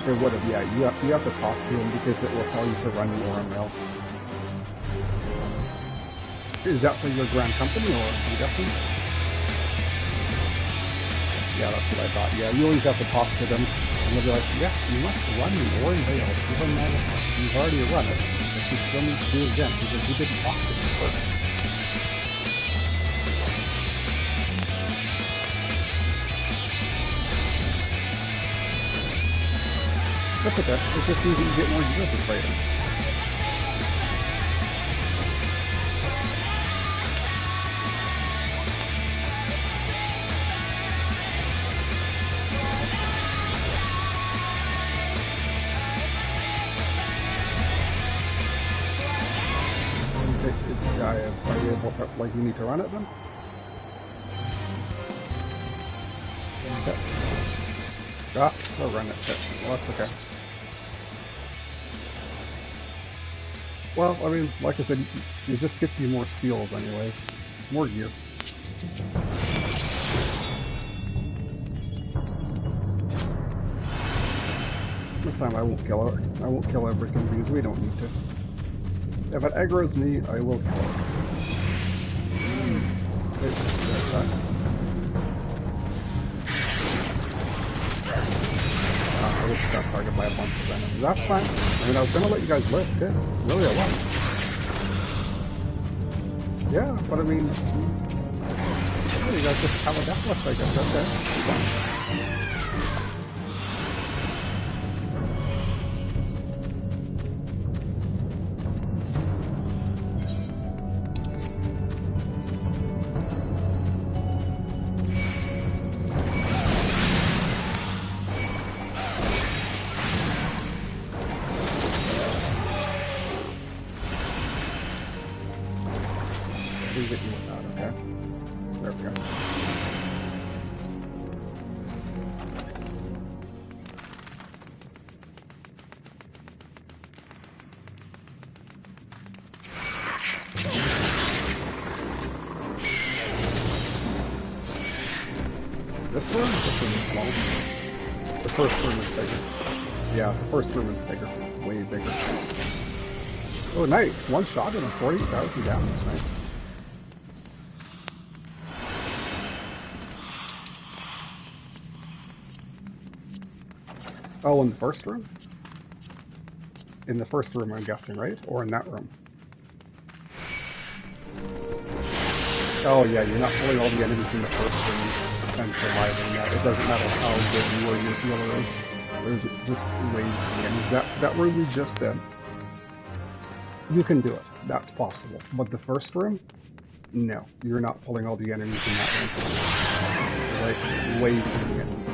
It would have, yeah. You have to talk to him because it will tell you to run your Orangale. Is that for your Grand Company, or I'm guessing? Yeah, that's what I thought. Yeah, you always have to talk to them, and they'll be like, yes, you must run the Orangale, even though you've already run it, but you still need to do it again, because you didn't talk to them first. That's okay. It just means that you get more good at fighting. Are you able to, like, you need to run it then? Okay. Ah, I'll run it. Okay. Well, that's okay. Well, I mean, like I said, it just gets you more seals anyways. More gear. This time I won't kill her. I won't kill everything because we don't need to. If it aggroes me, I will kill it. I just got targeted by a bunch of enemies. That's fine. I mean, I was gonna let you guys live, too. Really, I was. Yeah, but I mean, oh, you guys just have a death list, I guess. Okay. Leave it with that, okay? There we go. This room is small. The first room is bigger. Yeah, the first room is bigger. Way bigger. Oh, nice. One shot and a 40,000 damage. Nice. Oh, in the first room? In the first room, I'm guessing, right? Or in that room? Oh yeah, you're not pulling all the enemies in the first room and surviving that. It doesn't matter how good you or your healer is. There's just ways to the enemies. That room you just did, you can do it. That's possible. But the first room? No. You're not pulling all the enemies in that room. Like, way too many enemies.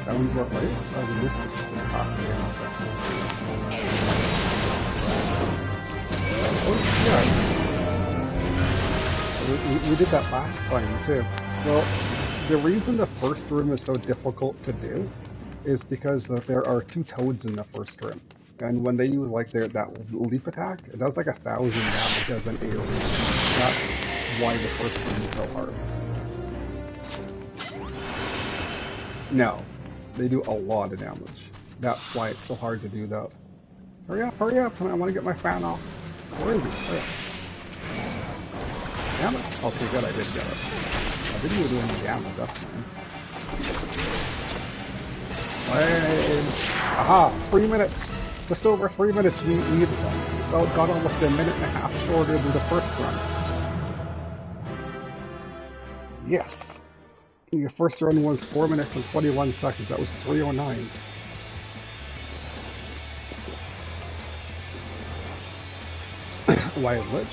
Sounds what right? Oh, we missed this halfway out. Oh, yeah. We did that last time, too. Well, the reason the first room is so difficult to do is because there are two toads in the first room. And when they use, like, that leap attack, it does, like, 1,000 damage as an AoE. That's why the first room is so hard. No. They do a lot of damage. That's why it's so hard to do that. Hurry up, I want to get my fan off. Where is it? Hurry up. Damn it. Okay, good, I did get it. I didn't even do any damage, that's fine. Aha, 3 minutes. Just over 3 minutes. We got almost a minute and a half shorter than the first run. Yes. Your first run was 4 minutes and 21 seconds. That was 3:09. Why is it?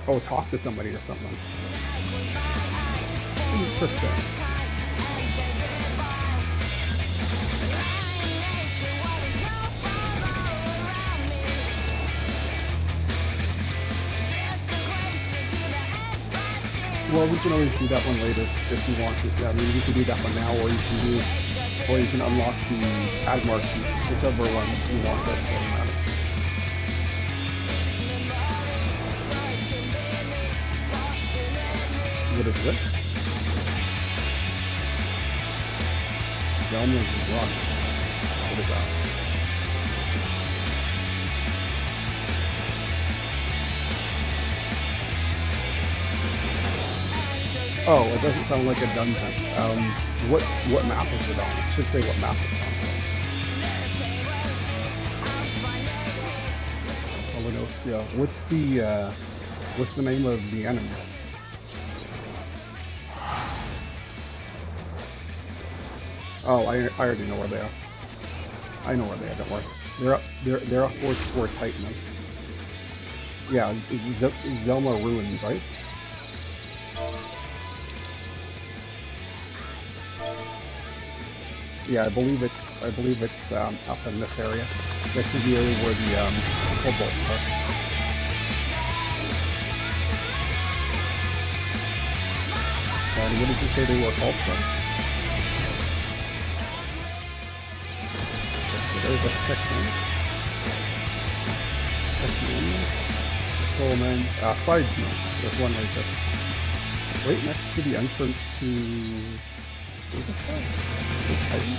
Oh, talk to somebody or something. Interesting. Well, we can always do that one later if you want to. Yeah, I mean, you can do that one now, or you can unlock the Admar key, whichever one you want. That doesn't matter. What is this? Zelma's Run. What is that? Oh, it doesn't sound like a dungeon. What map is it on? It should say what map it's on. Philadelphia. What's the name of the enemy? Oh, I already know where they are. I know where they are. Don't worry. They're up towards where Titan is. Yeah, Zelma Ruins, right? Yeah, I believe it's up in this area. This is the area where the kobolds are. And what did you say they were called from? So there's a section. Coleman, Slides. There's one right there. right next to the entrance to... Is Titan?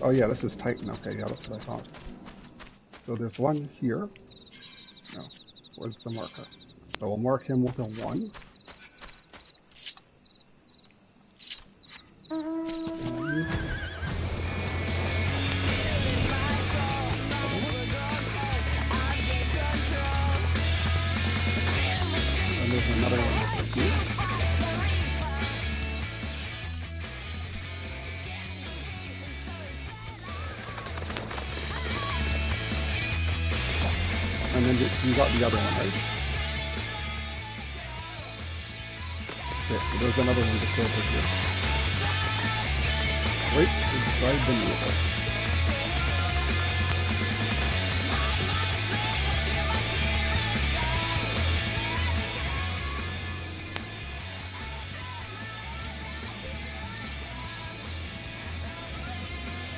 Oh yeah, this is Titan. Okay, yeah, that's what I thought. So there's one here. No, where's the marker? So we'll mark him with a 1. And there's another one here. And then you got the other one, right? Okay, so there's another one just over here. Right beside the mirror.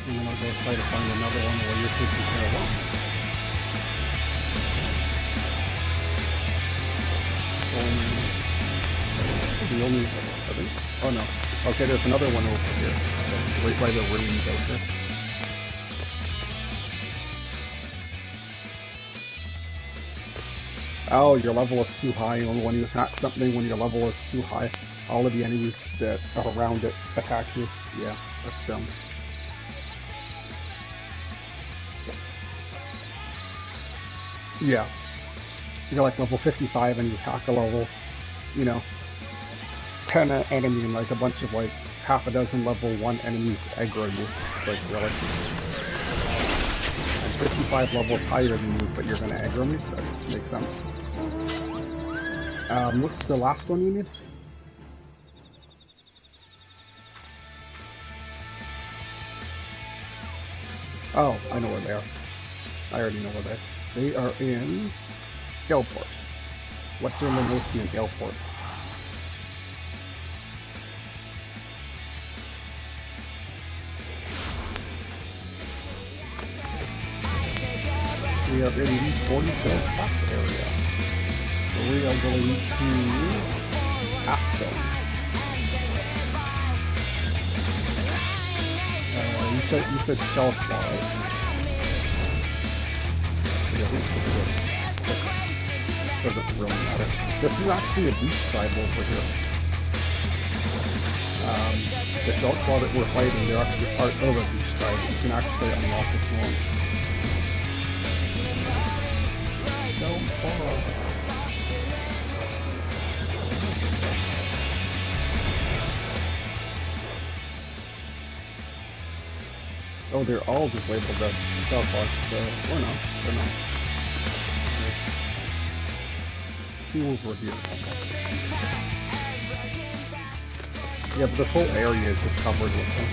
And then I'll go try to find another one where you're taking care of one. The only, I think, oh no. Okay, there's another one over here. Okay, right by the rings out there. Oh, your level is too high, and when you attack something, when your level is too high, all of the enemies that are around it attack you. Yeah, that's dumb. Yeah. You're like level 55 and you attack a level, you know, 10 enemy and like a bunch of like half a dozen level 1 enemies aggro you. Like, really? I'm 55 levels higher than you, but you're gonna aggro me? That makes sense. What's the last one you need? Oh, I know where they are. I already know where they are. They are in Galport. Western Limousine in Galport. We are in the 44 class area. So we are going to Capstone. You said stealth wise. Doesn't really matter. This is actually a beach tribe over here. The shelf claw that we're fighting, they're actually part of a beach tribe. You can actually unlock this one. So far. Oh, they're all just labeled as shelf claws, so, or no, they're not. Over here. Yeah, but this whole area is just covered with them.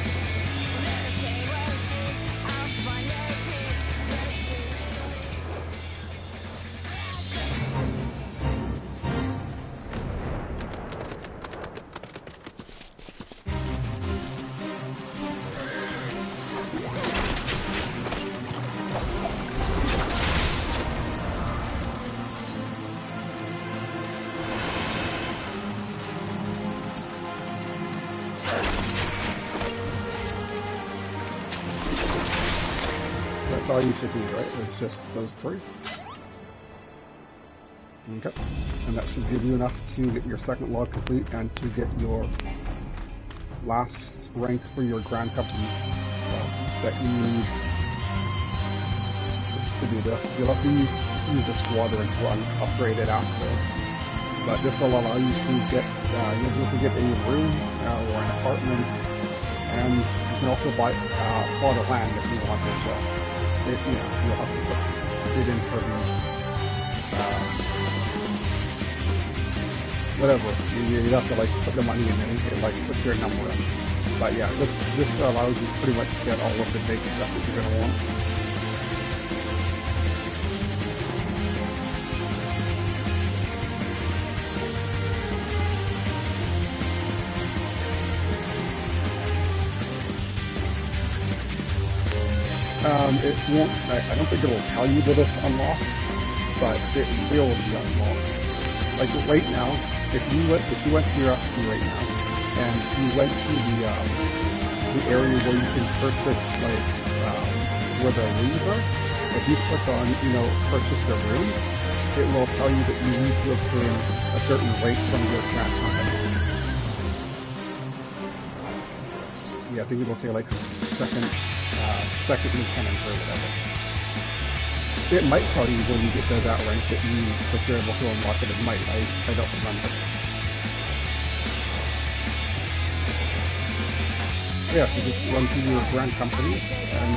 That's all you should need, right? It's just those 3. Okay. And that should give you enough to get your second log complete and to get your last rank for your Grand Company that you need to do this. You'll have to use the squadron to upgrade it after. But this will allow you to get, a room or an apartment, and you can also buy plot of land if you want as well. You'll have to put it in for whatever. You have to like put the money in and like put your number in. But yeah, this allows you to pretty much get all of the big stuff that you're gonna want. It won't, I don't think it will tell you that it's unlocked, but it will be unlocked. like right now, if you went to your FC right now, and you went to the area where you can purchase like where the rooms are, if you click on purchase the room, it will tell you that you need to obtain a certain rate from your grant company. Yeah, I think it'll say like second lieutenant or whatever. It might tell you when you get to that rank that you're able to unlock it. It might. I don't remember. Yeah, so just run through your grand company and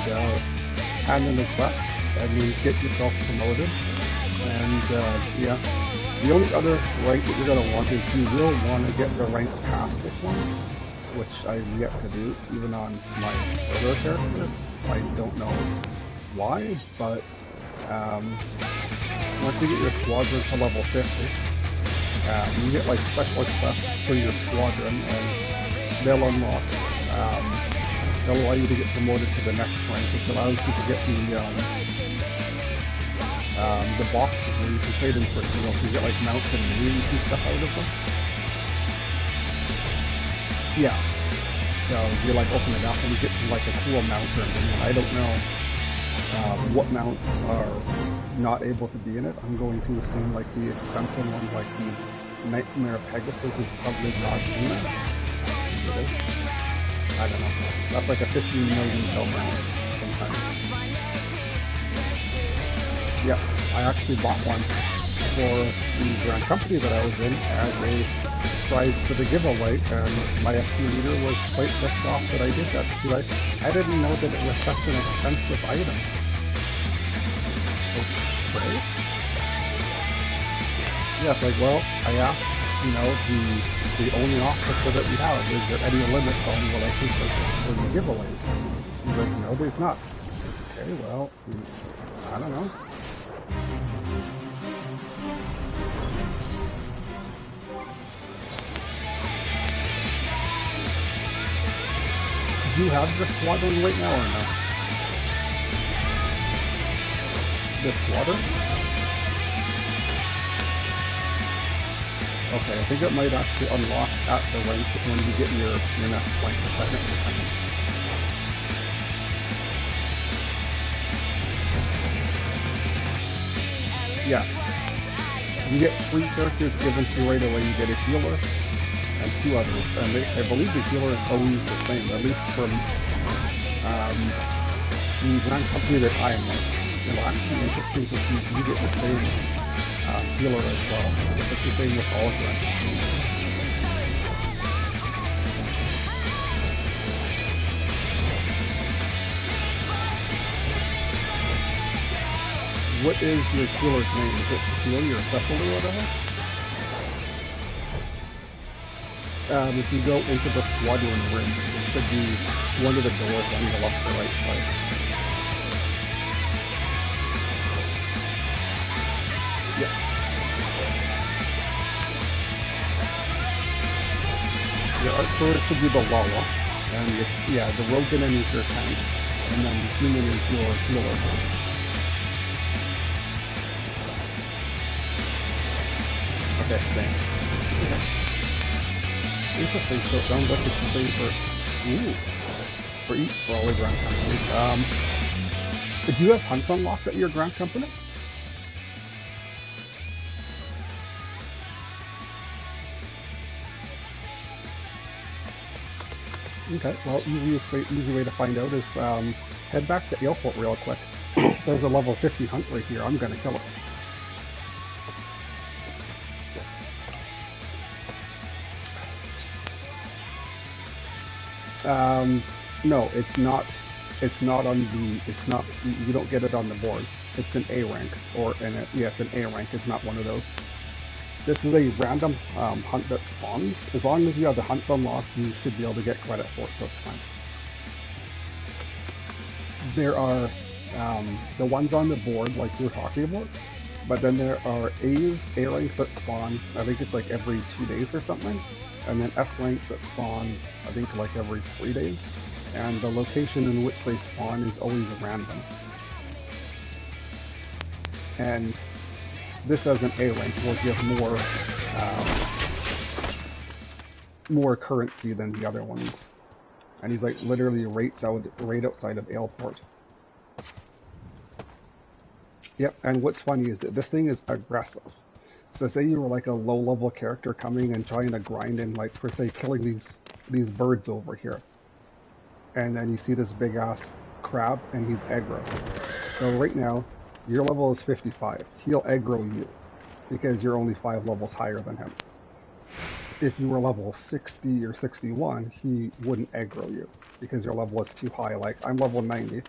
hand in the quest and then get yourself promoted. And yeah, the only other rank that you're gonna want is you will want to get the rank past this one, which I've yet to do, even on my other character. I don't know why, but once you get your squadron to level 50, you get like special quests for your squadron, and they'll unlock, they'll allow you to get promoted to the next rank, which allows you to get the boxes where you can trade in for so you get like mounts and wings and stuff out of them. Yeah. So you like open it up and you get like a cool mount or anything, and I don't know what mounts are not able to be in it. I'm going to assume like the expensive ones like the Nightmare Pegasus is probably not in it. It is. I don't know. That's like a 15 million mount sometimes. Yeah, I actually bought one for the grand company that I was in as a prize for the giveaway, and my FC leader was quite pissed off that I did that because I didn't know that it was such an expensive item. Okay. Yeah, it's like, well, I asked, the only officer that we have, is there any limit on what I can purchase for the giveaways? He's like, no, there's not. Okay, well, I don't know. Do you have your squadron right now or no? The squadron? Okay, I think it might actually unlock at the rank when you get your next rank for second lieutenant. Yeah. You get 3 characters given to you right away. You get a healer and 2 others, and I believe the healer is always the same, at least from the grand company that I am with. It'll actually be interesting to see if you get the same healer as well. It's the same with all grand companies. What is your healer's name? Is it Cecilia or Cecily or whatever? If you go into the squadron room, it should be one of the doors on the left or right side. Yes. Your art turret should be the Lala, and the rogue enemy is your tank, and then the human is your healer. Okay, same. Yeah. Interesting, so it sounds like it's something for all the grand companies. Do you have hunts unlocked at your grand company? Okay, well, easy way to find out is head back to Airport real quick. There's a level 50 hunt right here. I'm gonna kill it. No, it's not on the, you don't get it on the board. It's an A rank, it's an A rank, it's not one of those. This is a random hunt that spawns. As long as you have the hunts unlocked, you should be able to get credit for it, so it's fine. There are the ones on the board, like you're talking about, but then there are A ranks that spawn, I think it's like every 2 days or something, and then S ranks that spawn, I think like every 3 days, and the location in which they spawn is always random. And this does an A rank, will give more currency than the other ones. And he's like literally right outside of Aleport. Yep, and what's funny is that this thing is aggressive. So say you were like a low-level character coming and trying to grind and like, per se, killing these birds over here. And then you see this big-ass crab, and he's aggro. So right now, your level is 55. He'll aggro you, because you're only 5 levels higher than him. If you were level 60 or 61, he wouldn't aggro you, because your level is too high. Like, I'm level 90,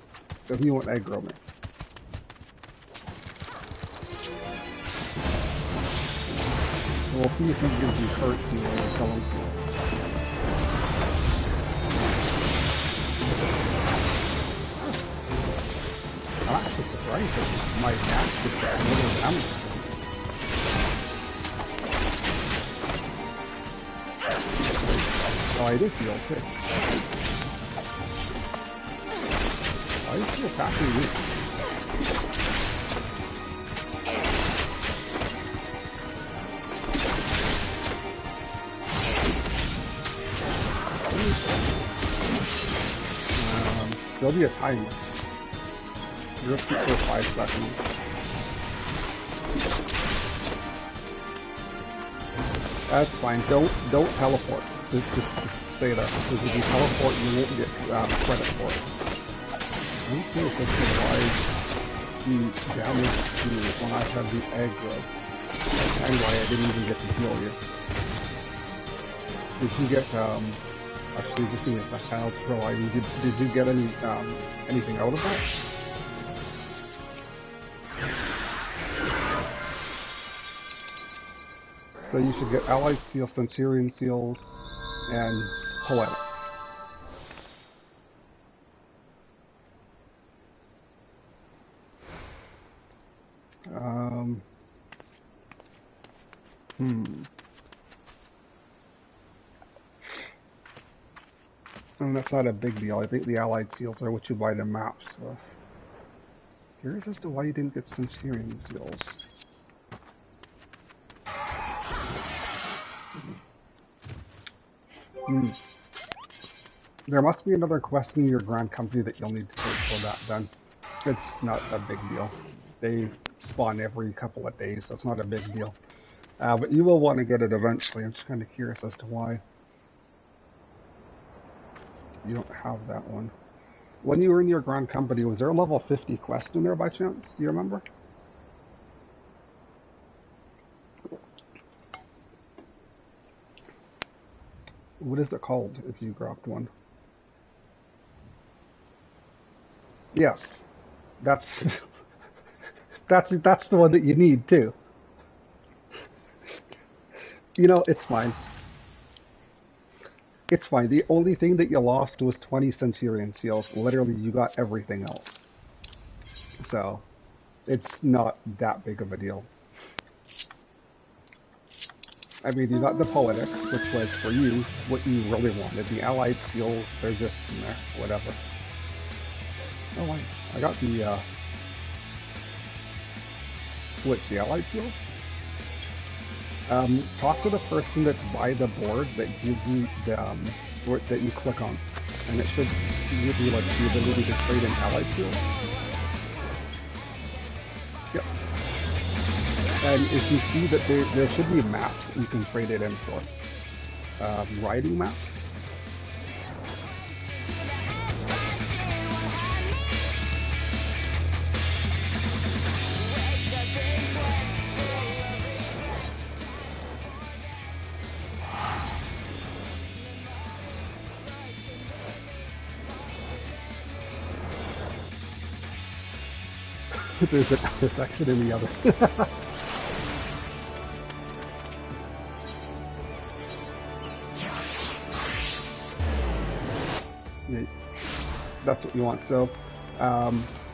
so he won't aggro me. We'll see if he gives you hurt to when you kill him. I'm actually surprised that my dash did that little damage. Oh, I did heal too. Why is he attacking me? There'll be a timer. You're up for 5 seconds. That's fine. Don't teleport. Just stay there. Because if you teleport, you won't get credit for it. I don't think that's why he damaged me when I had the aggro. And why I didn't even get to heal you. Did you get actually just being a child pro ID, did you get anything out of that? So you should get Allied Seals, Centurion Seals, and Poetic. And that's not a big deal. I think the Allied Seals are what you buy the maps with. Curious as to why you didn't get Centurion Seals. There must be another quest in your Grand Company that you'll need to take for that then. It's not a big deal. They spawn every couple of days, so it's not a big deal. But you will want to get it eventually. I'm just kind of curious as to why you don't have that one. When you were in your Grand Company, was there a level 50 quest in there by chance? Do you remember? What is it called if you grabbed one? Yes. That's that's the one that you need too. You know, it's fine. It's fine. The only thing that you lost was 20 Centurion Seals. Literally, you got everything else. So, it's not that big of a deal. I mean, you got the Poetics, which was, for you, what you really wanted. The Allied Seals, they're just in there. Whatever. Oh, I got the, what's the Allied Seals? Talk to the person that's by the board that gives you the, that you click on. And it should give you, like, the ability to trade in Allied Seals. Yep. And if you see that there should be maps that you can trade it in for. Riding maps. There's another section in the other. Yeah, that's what you want. So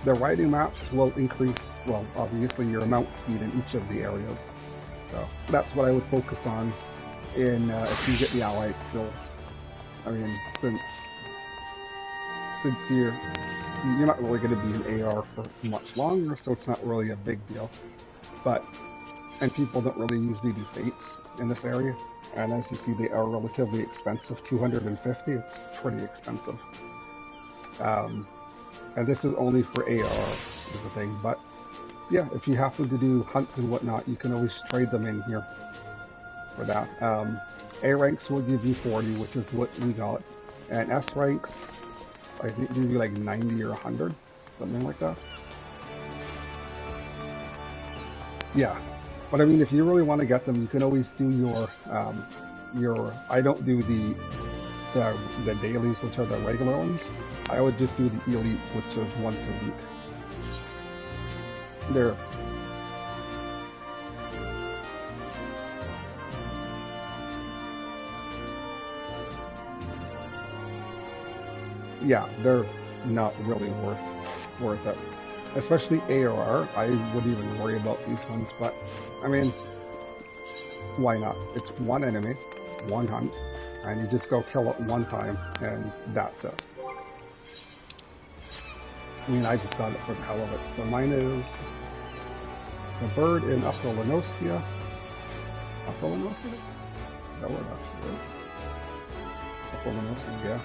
the riding maps will increase, well, obviously your mount speed in each of the areas. So that's what I would focus on in if you get the Allied Seals. I mean, since you're not really going to be an AR for much longer, so it's not really a big deal. But and people don't really usually do fates in this area. And as you see, they are relatively expensive. 250, it's pretty expensive. And this is only for AR, is the thing. But yeah, if you happen to do hunts and whatnot, you can always trade them in here for that. A ranks will give you 40, which is what we got. And S ranks, I think, give you like 90 or 100, something like that. Yeah, but I mean, if you really want to get them, you can always do your. I don't do the dailies, which are the regular ones. I would just do the elites, which is once a week. They're yeah, they're not really worth it. Especially ARR, I wouldn't even worry about these ones, but I mean, why not? It's one enemy, one hunt, and you just go kill it one time, and that's it. I mean, I just got it for the hell of it. So mine is the bird in Ff14. Ff14? Is that what it actually is? Ff14, yeah.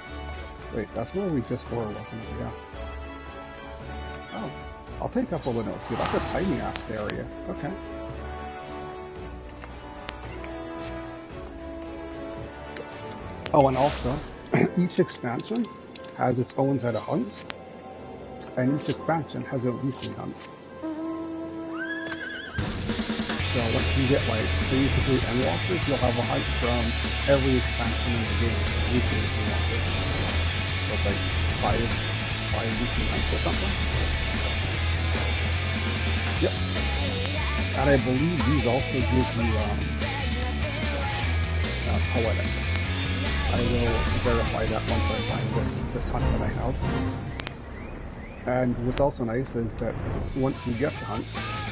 Wait, that's where we just were, wasn't it? Yeah. Oh, I'll take Ff14. That's a tiny ass area. Okay. Oh, and also, each expansion has its own set of hunts, and each expansion has a weekly hunt. So once you get like basically endwalkers, you'll have a hunt from every expansion in the game, weekly if you want it. So it's like five weekly hunts or something. Yep. And I believe these also give you poetic. I will verify that once I find this hunt that I have. And what's also nice is that once you get the hunt,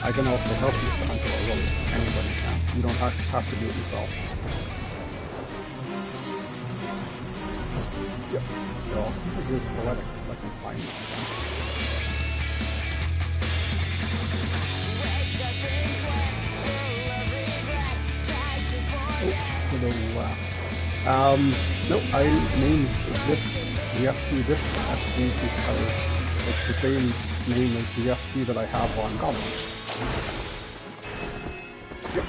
I can also help you with the hunt, or really anybody can. You don't have to do it yourself. Yep. So I'll see if there's poetics if I can find it. Oh, to the left. Nope, I named this the FC this FC because it's the same name as the FC that I have on Goblin. Yep.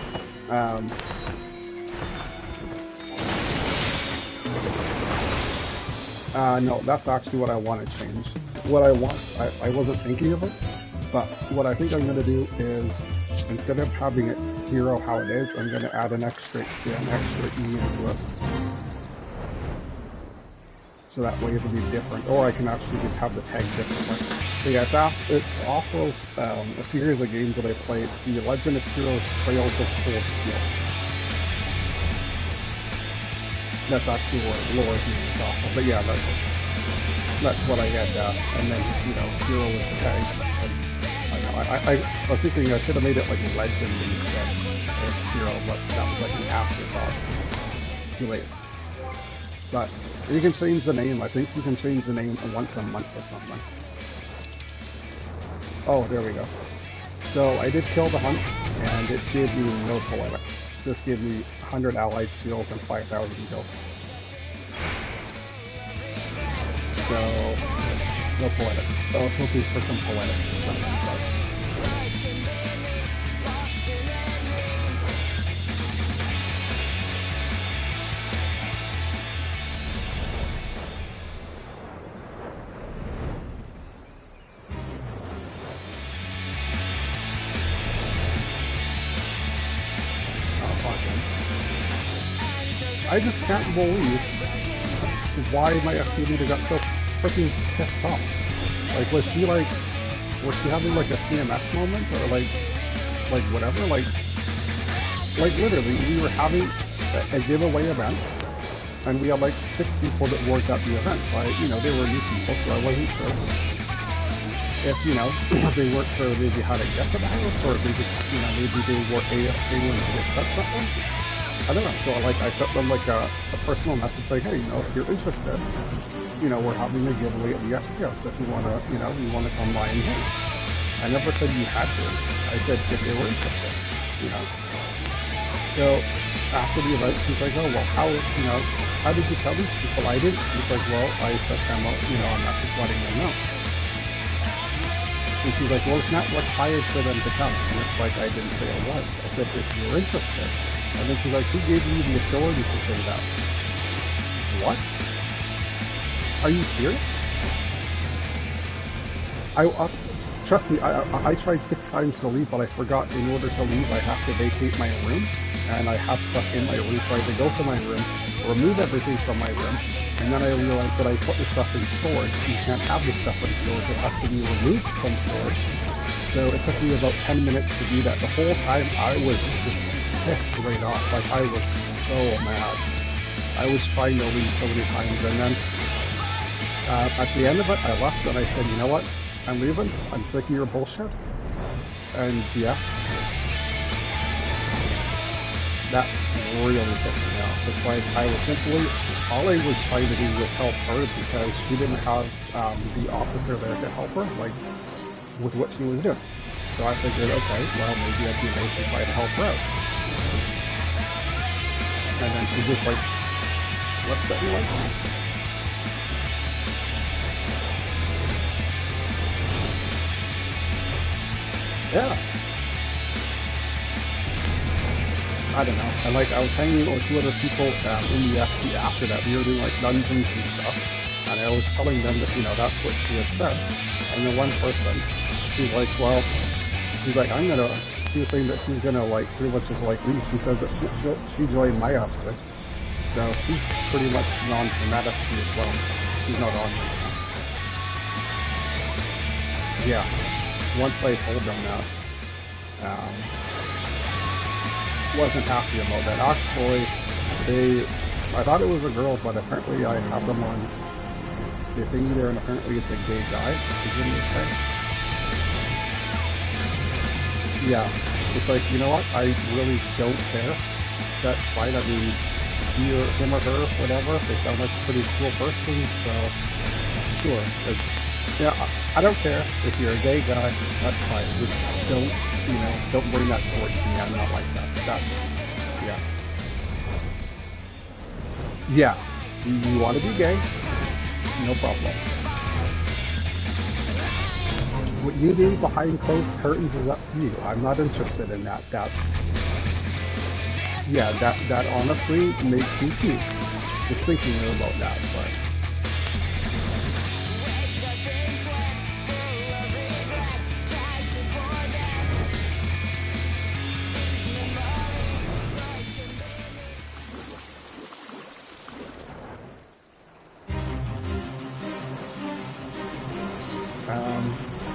No, that's actually what I want to change. What I want, I wasn't thinking of it, but what I think I'm going to do is, instead of having it hero how it is, I'm going to add an extra E into it. So that way it'll be different, or I can actually just have the tag differently. So yeah, it's also a series of games that I play. It's the Legend of Heroes Trails of Cold Steel. That's actually where Lore's name is off of. But yeah, that's what I had, and then, you know, Hero with the tag. I was thinking I should have made it like Legend instead of Hero, but that was like an afterthought. Too late. But you can change the name. I think you can change the name once a month or something. Oh, there we go. So I did kill the hunt, and it gave me no poetic. Just gave me 100 allied seals and 5,000 kills. So, no poetic. I was hoping for some poetics or something, but... I just can't believe why my FC leader got so freaking pissed off. Like, was she having like a PMS moment, or like whatever? Like literally, we were having a giveaway event, and we had like 6 people that worked at the event. You know, they were new people, so I wasn't sure if, you know, they weren't sure maybe how to get to the house, or they just, you know, maybe they were AFK when they get something. I don't know, so like I sent them like a personal message like, hey, you know, if you're interested, you know, we're having a giveaway at the FCO, so if you wanna, you wanna come by and join. I never said you had to. I said if they were interested. you know. So after the event, she's like, oh, well, how did you tell these people? I didn't. She's like, well, I sent them out, a message letting them know. And she's like, well, it's not required for them to come. And it's like, I didn't say it was. I said, if you're interested. And then she's like, who gave you the authority to say that? What? Are you serious? Trust me, I tried 6 times to leave, but I forgot in order to leave, I have to vacate my room. And I have stuff in my room, so I had to go to my room, remove everything from my room, and then I realized that I put the stuff in storage. You can't have the stuff in storage, it has to be removed from storage. So it took me about 10 minutes to do that. The whole time I was just pissed right off, like I was so mad. I was trying to leave so many times, and then at the end of it, I left and I said, you know what, I'm leaving, I'm sick of your bullshit. And yeah. That really pissed me off. It's like all I was trying to do was help her because she didn't have the officer there to help her, like, with what she was doing. So I figured, okay, well, maybe I'd be nice to try to help her out. And then she just like, what's that you like? Yeah. I don't know. And like I was hanging out with 2 other people in the FC after that. We were doing like dungeons and stuff, and I was telling them that that's what she had said. And the one person, she's like, well, she's like, she was saying that she's gonna like pretty much just like leave. She said that she joined my FC, so she's pretty much on from that FC as well. She's not on. Yeah. Once I told them that. Wasn't happy about that. Actually, I thought it was a girl, but apparently I have them on the thing there, and apparently it's a gay guy. Is what he was saying. Yeah, it's like, you know what? I really don't care. That's fine. I mean, him or her, whatever. They sound like a pretty cool person, so sure. I don't care if you're a gay guy. That's fine. Just don't bring that towards me. I'm not like that. Yeah. You want to be gay? No problem. What you do behind closed curtains is up to you. I'm not interested in that. That honestly makes me puke. Just thinking about that, but.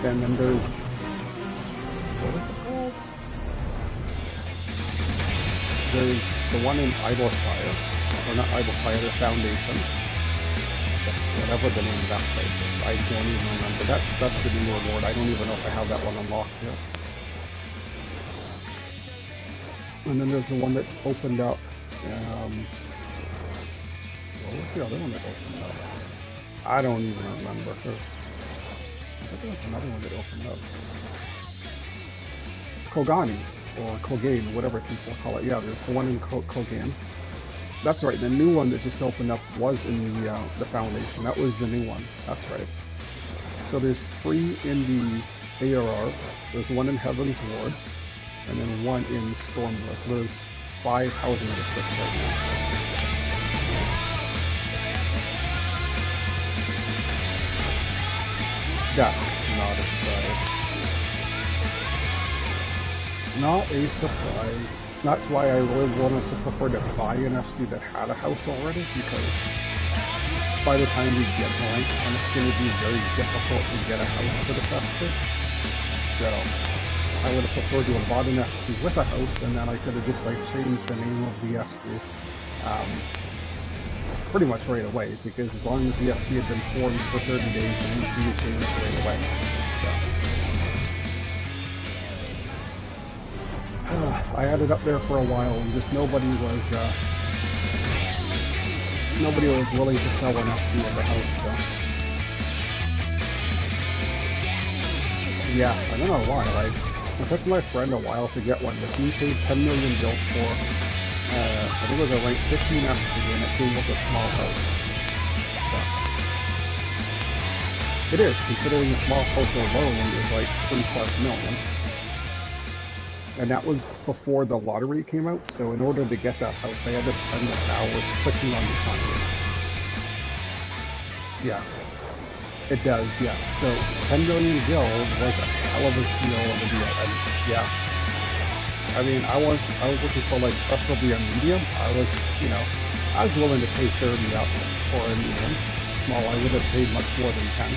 And then there's, what is it called? There's the one in Idlefire, or not Idlefire, the Foundation. Whatever the name of that place is, I don't even remember. That's the new reward. I don't even know if I have that one unlocked yet. And then there's the one that opened up. What was the other one that opened up? I don't even remember. I think there was another one that opened up. Kogani, or Kogane, whatever people call it. Yeah, there's the one in Kogane. That's right, the new one that just opened up was in the Foundation. That was the new one. That's right. So there's 3 in the ARR, there's 1 in Heaven's Ward, and then 1 in Stormblood. So there's 5 housing districts right now. That's not a surprise. Not a surprise. That's why I really wanted to prefer to buy an FC that had a house already, because by the time we get ranked, and it's going to be very difficult to get a house for this FC. So I would have preferred to have bought an FC with a house, and then I could have just like changed the name of the FC. Pretty much right away, because as long as the FC had been formed for 30 days, the name would change right away. So. I had it up there for a while, and just nobody was willing to sell an FC at the house. So. Yeah, I don't know why. Like, It took my friend a while to get one, but he paid 10 million gil for, I think it was a rank 15 FC, and it came with a small house. So, it is, considering the small house alone is like 3+ million. And that was before the lottery came out, so in order to get that house, I had to spend hours clicking on the sign. Yeah. It does, yeah. So 10 million gil was a hell of a steal of a deal, and yeah. I mean, I was looking for like preferably a medium. I was willing to pay 30 up for a medium. Small, I would have paid much more than 10.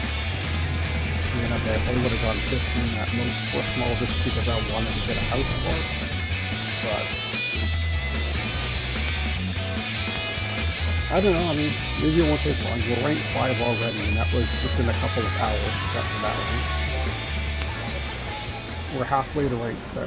I probably would have gone 15 at most for small just because I wanted to get a house for it. But I don't know, I mean, maybe it won't take long. We're ranked 5 already, and that was just in a couple of hours we got to that rank. We're halfway to rank 6, so